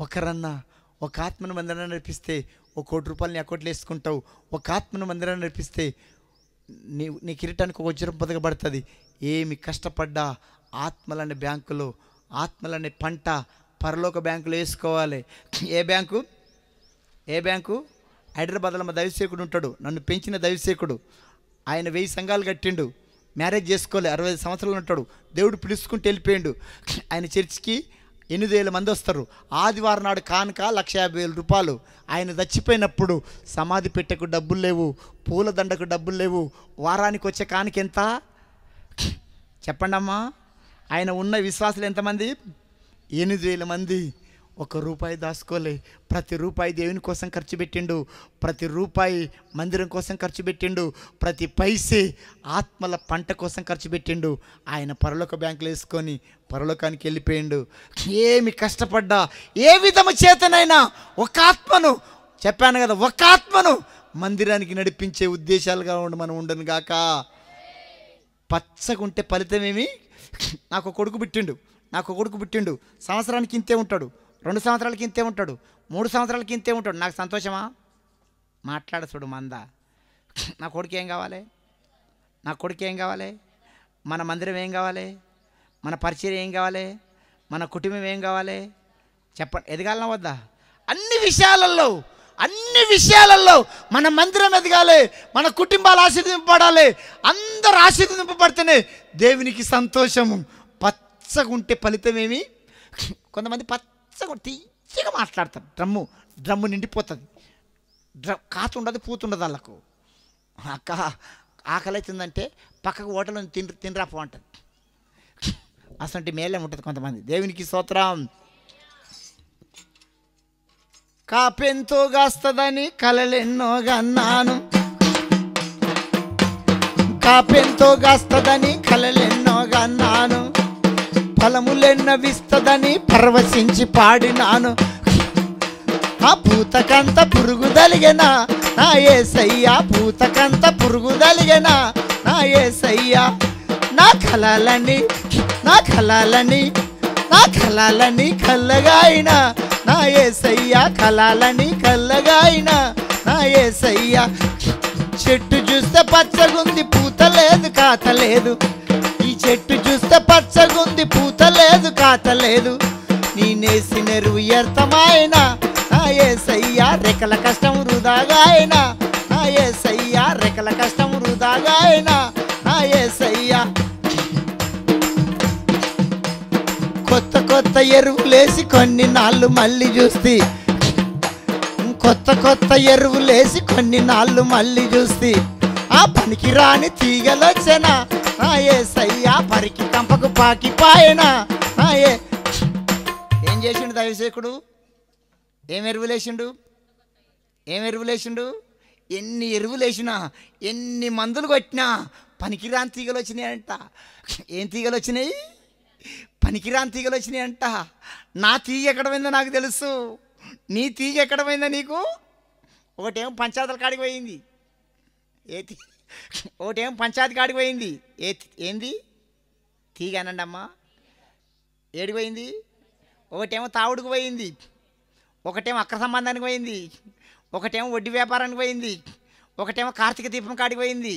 ఒకరన్నా, ఒక ఆత్మను మందిరాన్ని నడిపిస్తే 1 కోటి రూపాయలు నీ అకౌంట్లో వేసుకుంటావు. ఒక ఆత్మను మందిరాన్ని నడిపిస్తే నీ కిరీటానికి 1 వజ్రం పొదగబడుతుంది. ఏమి కష్టపడ్డా ఆత్మలనే బ్యాంకులో, ఆత్మలనే పంట పరలోక బ్యాంకులో వేసుకోవాలి. ఏ బ్యాంకు? హైదరాబాద్లో మా దైవసేకుడు ఉంటాడు, నన్ను పెంచిన దైవసేకుడు. ఆయన 1000 సంఘాలు కట్టిండు, మ్యారేజ్ చేసుకోలే, 65 సంవత్సరాలు ఉంటాడు. దేవుడు పిలుచుకుంటూ వెళ్ళిపోయిండు. ఆయన చర్చికి 8,000 మంది వస్తారు. ఆదివారం నాడు కానుక 1,50,000 రూపాయలు. ఆయన చచ్చిపోయినప్పుడు సమాధి పెట్టకు డబ్బులు లేవు, పూల దండకు డబ్బులు లేవు. వారానికి వచ్చే కానుక ఎంత చెప్పండి అమ్మా? ఆయన ఉన్న విశ్వాసులు ఎంతమంది? 8,000 మంది. 1 రూపాయి దాచుకోలే, ప్రతి రూపాయి దేవుని కోసం ఖర్చు పెట్టిండు, ప్రతి రూపాయి మందిరం కోసం ఖర్చు పెట్టిండు, ప్రతి పైసే ఆత్మల పంట కోసం ఖర్చు పెట్టిండు. ఆయన పరలోక బ్యాంకులో వేసుకొని పరలోకానికి వెళ్ళిపోయిండు. ఏమి కష్టపడ్డా ఏ విధము చేతనైనా ఒక ఆత్మను, చెప్పాను కదా, ఒక ఆత్మను మందిరానికి నడిపించే ఉద్దేశాలుగా మనం ఉండను గాక. పచ్చగుంటే ఫలితమేమి? నాకు కొడుకు పుట్టిండు, సంవత్సరానికి ఇంతే ఉంటాడు, 2 సంవత్సరాలకి ఇంతే ఉంటాడు, 3 సంవత్సరాలకి ఇంతే ఉంటాడు. నాకు సంతోషమా? మాట్లాడచుడు మందా. నా కొడుకు ఏం కావాలి? మన మందిరం ఏం కావాలి? మన పరిచయం ఏం కావాలి? మన కుటుంబం ఏం కావాలి? చెప్పండి, ఎదగాలనా వద్దా? అన్ని విషయాలలో మన మందిరం ఎదగాలి, మన కుటుంబాలు ఆశీర్వదింపబడాలి. అందరూ ఆశీర్వదింపబడితేనే దేవునికి సంతోషము. పచ్చగుంటే ఫలితమేమి? కొంతమంది తీయగా మాట్లాడతారు, డ్రమ్ము నిండిపోతుంది, కాత ఉండదు, పూతుండదు. వాళ్ళకు ఆకలి అవుతుందంటే పక్కకు హోటల్లో తినరాపో అంటుంది. అసలు మేలే ఉంటుంది కొంతమంది. దేవునికి స్తోత్రం. కాపెంతో గాస్తదని కలలెన్నో గన్నాను, కాపెంతో గాస్తదని కలలెన్నో గన్నాను, ఫలములెన్నవిస్తదని పరవశించి పాడినాను. ఆ పూతకంత పురుగు దలిగెనా నా యేసయ్యా, పూతకంత పురుగు దలిగెనా నా యేసయ్యా. నా కలలని కల్లగాయినా నా యేసయ్యా, కలాలని కల్లగాయినా నా యేసయ్యా. చెట్టు చూస్తే పచ్చగుంది, పూత లేదు, కాత లేదు. ఈ చెట్టు చూస్తే పచ్చగుంది, పూత లేదు, కాత లేదు. నీ నేసి నెరువు వ్యర్థమాయనా నా యేసయ్యా, రెక్కల కష్టం వృధాగాయనా నా యేసయ్యా, రెక్కల కష్టం వృధాగాయనా నా యేసయ్యా. కొత్త ఎరువులేసి కొన్ని నాళ్ళు మళ్ళీ చూస్తే, కొత్త ఎరువులేసి కొన్ని నాళ్ళు మళ్ళీ చూస్తే, ఆ పనికి రాని తీగలొచ్చెనా నా యేసయ్యా, పరికి కంపకు పాకిపాయనా నా ఏం చేసిండు దైవసేకుడు? ఏం ఎరువులేసిండు? ఎన్ని ఎరువులేసినా, ఎన్ని మందులు కొట్టినా పనికిరాని తీగలు వచ్చినాయంట. ఏం తీగలు వచ్చినాయి? పనికిరాని తీగలు వచ్చినాయంట. నా తీగ ఎక్కడ పోయిందో నాకు తెలుసు, నీ తీగ ఎక్కడ పోయిందో నీకు. ఒకటేమో పంచాయతీల కాడికి పోయింది, ఒకటేమో పంచాయతీ కాడికి పోయింది. ఏంది తీగ అనండి అమ్మా? ఏడికి పోయింది? ఒకటేమో తావుడికి పోయింది, ఒకటేమో అక్ర సంబంధానికి పోయింది, ఒకటేమో వడ్డీ వ్యాపారానికి పోయింది, ఒకటేమో కార్తీక దీపం కాడికి పోయింది,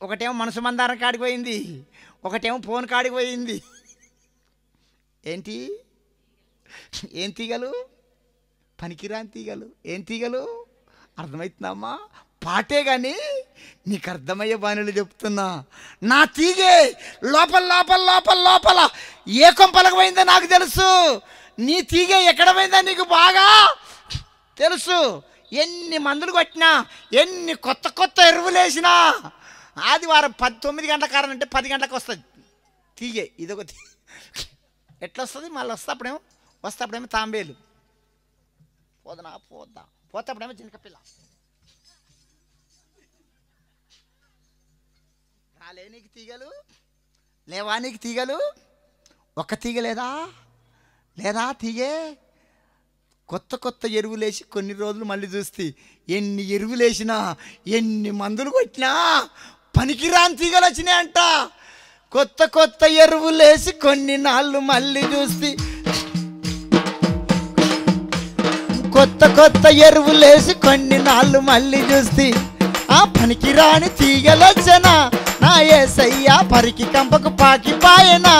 ఒకటేమో మనసు మందారం కాడికి పోయింది, ఒకటేమో ఫోన్ కాడికి పోయింది. ఏంటి? ఏం తీగలు? పనికిరాని తీగలు. ఏం తీగలు? అర్థమవుతుందమ్మా? పాటే కానీ నీకు అర్థమయ్యే బాణులు చెప్తున్నా. నా తీగే లోపల ఏ కొంపలకు పోయిందో నాకు తెలుసు. నీ తీగే ఎక్కడ పోయిందో నీకు బాగా తెలుసు. ఎన్ని మందులు కొట్టినా, ఎన్ని కొత్త కొత్త ఎరువులు వేసినా, ఆదివారం 9 గంటల కారణం అంటే 10 గంటలకు వస్తుంది తీగే. ఇదొక ఎట్లా వస్తుంది? మళ్ళీ వస్తేప్పుడేమో తాంబేలు, పోతేప్పుడేమో జినకపిల్ల. రాలే నీకు తీగలు, లేవా నీకు తీగలు? ఒక్క తీగ లేదా తీగే. కొత్త కొత్త ఎరువులేసి కొన్ని రోజులు మళ్ళీ చూస్తే ఎన్ని ఎరువులేసినా, ఎన్ని మందులు కొట్టినా పనికిరాని తీగలు వచ్చినాయంట. కొత్త కొత్త ఎరువులేసి కొన్ని నాళ్ళు మళ్ళీ చూస్తే, కొత్త కొత్త ఎరువులేసి కొన్ని నాళ్ళు మళ్ళీ చూస్తే ఆ పనికిరాని తీగలొచ్చనా. నా యేసయ్యా పరికి కంపకు పాకిపాయనా,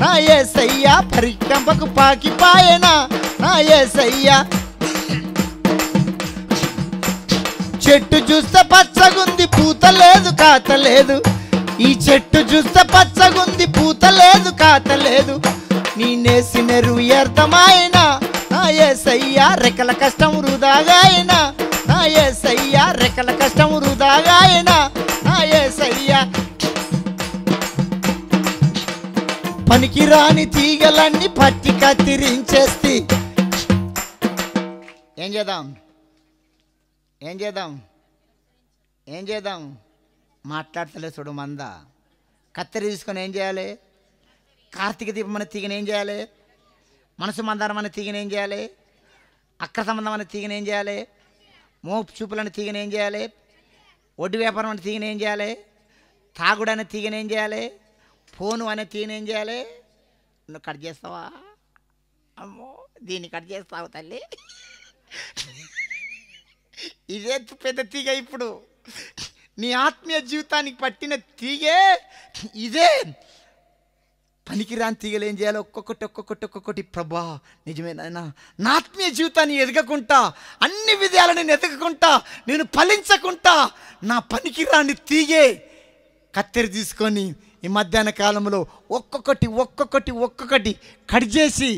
నా యేసయ్యా పరికి కంపకు పాకిపాయనా, నా యేసయ్యా. చెట్టు చూస్తే పచ్చగుంది, పూత లేదు కాత లేదు. ఈ చెట్టు చూస్తే పచ్చగుంది, పూత లేదు కాత లేదు. నేనేసిన ఎరువు వ్యర్థమాయనా, నా యేసయ్యా రెక్కల కష్టం వృధాగాయనా, నా యేసయ్యా రెక్కల కష్టం వృధాగాయనా, నా యేసయ్యా. పనికిరాని తీగలన్నీ పట్టి కత్తిరించేస్తే ఏం చేద్దాం? మాట్లాడతలే చూడు మంద. కత్తెర తీసుకొని ఏం చేయాలి? కార్తీక దీపం అనే తీగని ఏం చేయాలి? మనసు మందారం అనే తీగని ఏం చేయాలి? అక్ర సంబంధం అనే తీగని ఏం చేయాలి? మోపు చూపులని తీగని ఏం చేయాలి? వడ్డీ వ్యాపారం అనే తీగని ఏం చేయాలి? తాగుడు అనే తీగని ఏం చేయాలి? ఫోను అనే తీగని ఏం చేయాలి? నువ్వు కట్ చేస్తావా? అమ్మో, దీన్ని కట్ చేస్తావు తల్లి. ఇదే పెద్ద తీగ. ఇప్పుడు నీ ఆత్మీయ జీవితానికి పట్టిన తీగే ఇదే. పనికిరాని తీగలు ఏం చేయాలి? ఒక్కొక్కటి ప్రభా నిజమేనా, నా ఆత్మీయ జీవితాన్ని ఎదగకుంటా, అన్ని విధాలు నేను ఎదగకుంటా, నేను ఫలించకుంటా, నా పనికిరాని తీగే కత్తెర తీసుకొని ఈ మధ్యాహ్న కాలంలో ఒక్కొక్కటి కట్ చేసి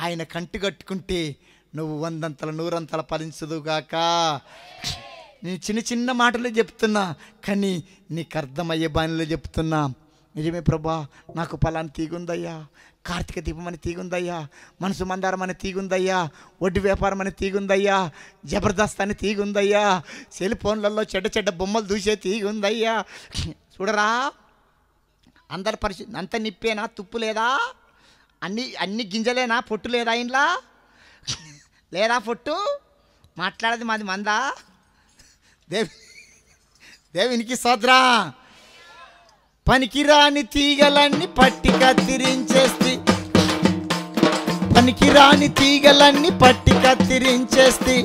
ఆయన కంటి కట్టుకుంటే నువ్వు 100 100 ఫలించదుగాక. నేను చిన్న చిన్న మాటలు చెప్తున్నా, కానీ నీకు అర్థమయ్యే బాణిలో చెప్తున్నా. నిజమే ప్రభా, నాకు పలాని తీగుందయ్యా, కార్తీక దీపం అని తీగుందయ్యా, మనసు మందారం అని తీగుందయ్యా, వడ్డీ వ్యాపారం అని తీగుందయ్యా, జబర్దస్త్ అని తీగుందయ్యా, సెల్ ఫోన్లలో చెడ్డ బొమ్మలు దూసే తీగుందయ్యా. చూడరా, అందరి పరిస్థితి అంత నిప్పేనా? తుప్పు లేదా? అన్ని గింజలేనా? పొట్టు లేదా? ఇంట్లో లేదా పొట్టు? మాట్లాడేది మాది మందా? దేవునికి స్తోత్రం. పనికిరాని తీగలన్నీ పట్టి కత్తిరించేస్తే, పనికిరాని తీగలన్నీ పట్టి కత్తిరించేస్తే,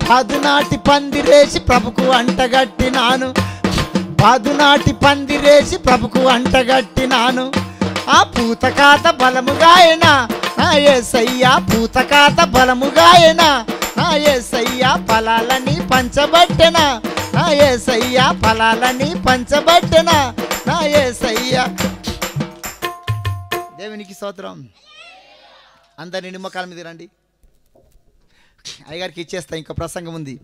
పాదునాటి పందిరేసి ప్రభుకు అంటగట్టినాను, పాదునాటి పందిరేసి ప్రభుకు అంటగట్టినాను. ఆ పూతకాత బలముగాయనా, నా యేసయ్యా పూతకాత బలముగాయనా, నా యేసయ్యా ఫలాలని పంచబట్టెనా, నా యేసయ్యా ఫలాలని పంచబట్టెనా, నా యేసయ్యా. దేవునికి స్తోత్రం. అందరి నిమ్మకాల మీద రండి, అయ్యగారికి ఇచ్చేస్తా, ఇంకా ప్రసంగం ఉంది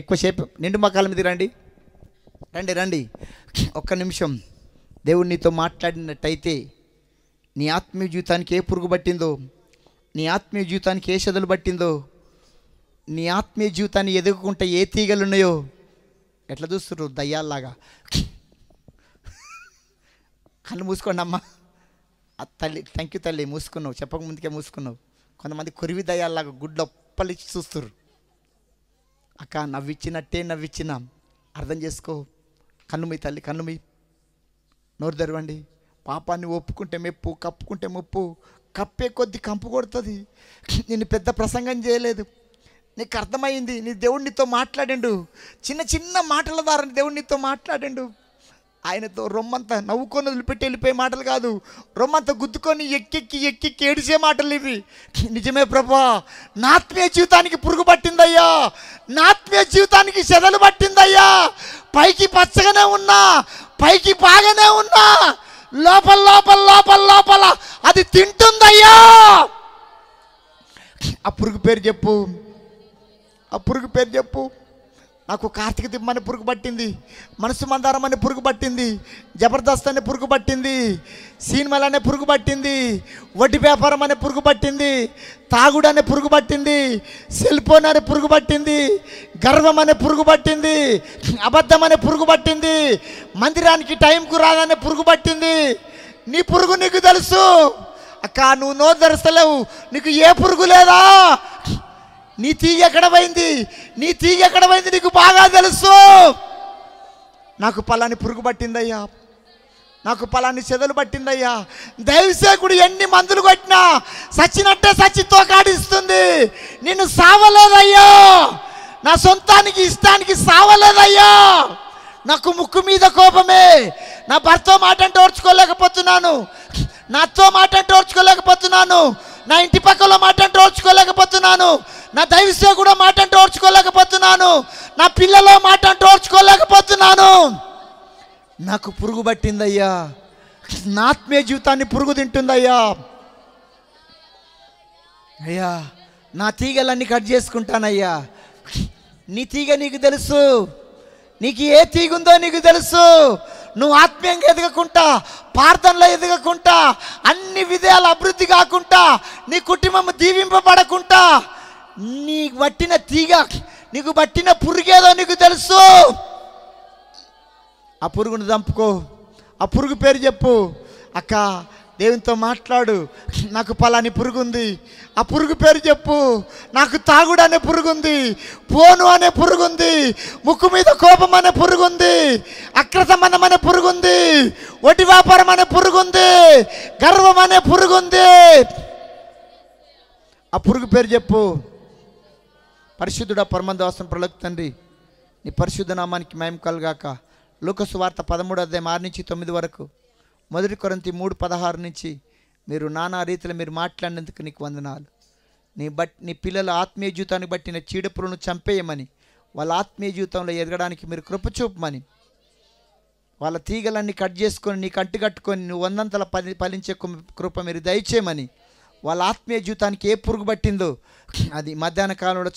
ఎక్కువసేపు. నిండుమకాల మీద రండి. ఒక్క నిమిషం. దేవుడు నీతో మాట్లాడినట్టయితే నీ ఆత్మీయ జీవితానికి ఏ పురుగు పట్టిందో, నీ ఆత్మీయ జీవితానికి ఏ చెదలు పట్టిందో, నీ ఆత్మీయ జీవితాన్ని ఎదుగుకుంటే ఏ తీగలు ఉన్నాయో, ఎట్లా చూస్తున్నారు దయ్యాల్లాగా? కళ్ళు మూసుకోండి అమ్మ. తల్లి, థ్యాంక్ యూ తల్లి, మూసుకున్నావు, చెప్పక ముందుకే మూసుకున్నావు. కొంతమంది కొరివి దయ్యాల్లాగా గుడ్లొప్పలిచ్చి చూస్తున్నారు. అక్క నవ్విచ్చినట్టే నవ్విచ్చినా అర్థం చేసుకో. కన్ను మీ తల్లి, కన్ను మీ, నోరు తెరవండి. పాపాన్ని ఒప్పుకుంటే మెప్పు, కప్పుకుంటే ముప్పు. కప్పే కొద్ది కంపు కొడుతుంది. నేను పెద్ద ప్రసంగం చేయలేదు, నీకు అర్థమైంది. నీ దేవుడు నీతో మాట్లాడిండు, చిన్న చిన్న మాటల ద్వారా దేవుడు నీతో మాట్లాడిండు. ఆయనతో రొమ్మంతా నవ్వుకొని వదిలిపెట్టి వెళ్ళిపోయే మాటలు కాదు, రొమ్మంతా గుద్దుకొని ఎక్కెక్కి ఏడిసే మాటలు ఇవి. నిజమే ప్రభా, నా ఆత్మీయ జీవితానికి పురుగు పట్టిందయ్యా, నా ఆత్మీయ జీవితానికి చెదలు పట్టిందయ్యా. పైకి పచ్చగానే ఉన్నా, పైకి బాగానే ఉన్నా, లోపల అది తింటుందయ్యా. ఆ పురుగు పేరు చెప్పు. ఆ పురుగు పేరు చెప్పు. నాకు కార్తీక దీపం అనే పురుగు పట్టింది, మనసు మందారం అనే పురుగు పట్టింది, జబర్దస్త్ అనే పురుగు పట్టింది, సినిమాలు అనే పురుగు పట్టింది, వడ్డీ వ్యాపారం అనే పురుగు పట్టింది, తాగుడు అనే పురుగు పట్టింది, సెల్ ఫోన్ అనే పురుగు పట్టింది, గర్వం అనే పురుగు పట్టింది, అబద్ధం అనే పురుగు పట్టింది, మందిరానికి టైంకు రాదనే పురుగు పట్టింది. నీ పురుగు నీకు తెలుసు అక్క. నువ్వు నోరు తెరస్తలేవు, నీకు ఏ పురుగు లేదా? నీ తీగ ఎక్కడ పోయింది, నీ తీగ ఎక్కడ పోయింది నీకు బాగా తెలుసు. నాకు పలాని పురుగు పట్టిందయ్యా, నాకు పలాని చెదలు పట్టిందయ్యా. దైవసేకుడు ఎన్ని మందులు కొట్టినా సచ్చినట్టే సచ్చి తోకాడిస్తుంది. నిన్ను సావలేదయ్యా, నా సొంతానికి ఇష్టానికి సావలేదయ్యా. నాకు ముక్కు మీద కోపమే, నా భర్తతో మాట అంటే ఓర్చుకోలేకపోతున్నాను, నాతో మాట అంటే ఓర్చుకోలేకపోతున్నాను, నా ఇంటి పక్కలో మాట అంటే ఓర్చుకోలేకపోతున్నాను, నా దైవసేకుడు మాట అంటే ఓర్చుకోలేకపోతున్నాను, నా పిల్లలో మాట అంటే ఓర్చుకోలేకపోతున్నాను. నాకు పురుగు పట్టిందయ్యా, నా ఆత్మీయ జీవితాన్ని పురుగు తింటుందయ్యా. అయ్యా నా తీగలన్నీ కట్ చేసుకుంటానయ్యా. నీ తీగ నీకు తెలుసు, నీకు ఏ తీగ ఉందో నీకు తెలుసు. నువ్వు ఆత్మీయంగా ఎదగకుండా, ప్రార్థనలో ఎదగకుండా, అన్ని విధాల అభివృద్ధి కాకుండా, నీ కుటుంబం దీవింపబడకుండా, నీకు పట్టిన తీగ, నీకు పట్టిన పురుగేదో నీకు తెలుసు. ఆ పురుగును చంపుకో. ఆ పురుగు పేరు చెప్పు. అక్క దేవునితో మాట్లాడు, నాకు పలాని పురుగు ఉంది. ఆ పురుగు పేరు చెప్పు. నాకు తాగుడు అనే పురుగు ఉంది, పోను అనే పురుగు ఉంది, ముక్కు మీద కోపం అనే పురుగు ఉంది, అక్రసంబంధం అనే పురుగు ఉంది, వడ్డీ వ్యాపారం అనే పురుగు ఉంది, గర్వం అనే పురుగు ఉంది. ఆ పురుగు పేరు చెప్పు. పరిశుద్ధుడా పరమందవాసం ప్రలకు తండ్రి, నీ పరిశుద్ధ నామానికి మహిమ కలుగాక. లూకాసు వార్త 13వ అధ్యాయం 6 నుంచి 9 వరకు, 1 కొరింథీ 3:16 నుంచి మీరు నానా రీతిలో మీరు మాట్లాడినందుకు నీకు వందనాలు. నీ పిల్లల ఆత్మీయ జీవితాన్ని బట్టిన చీడపురును చంపేయమని, వాళ్ళ ఆత్మీయ జీవితంలో ఎదగడానికి మీరు కృప చూపమని, వాళ్ళ తీగలన్నీ కట్ చేసుకొని నీకు అంటుకట్టుకొని నువ్వు 100ంతల ఫలించే కృప మీరు దయచేయమని, వాళ్ళ ఆత్మీయ జీవితానికి ఏ పురుగు పట్టిందో అది మధ్యాహ్న కాలంలో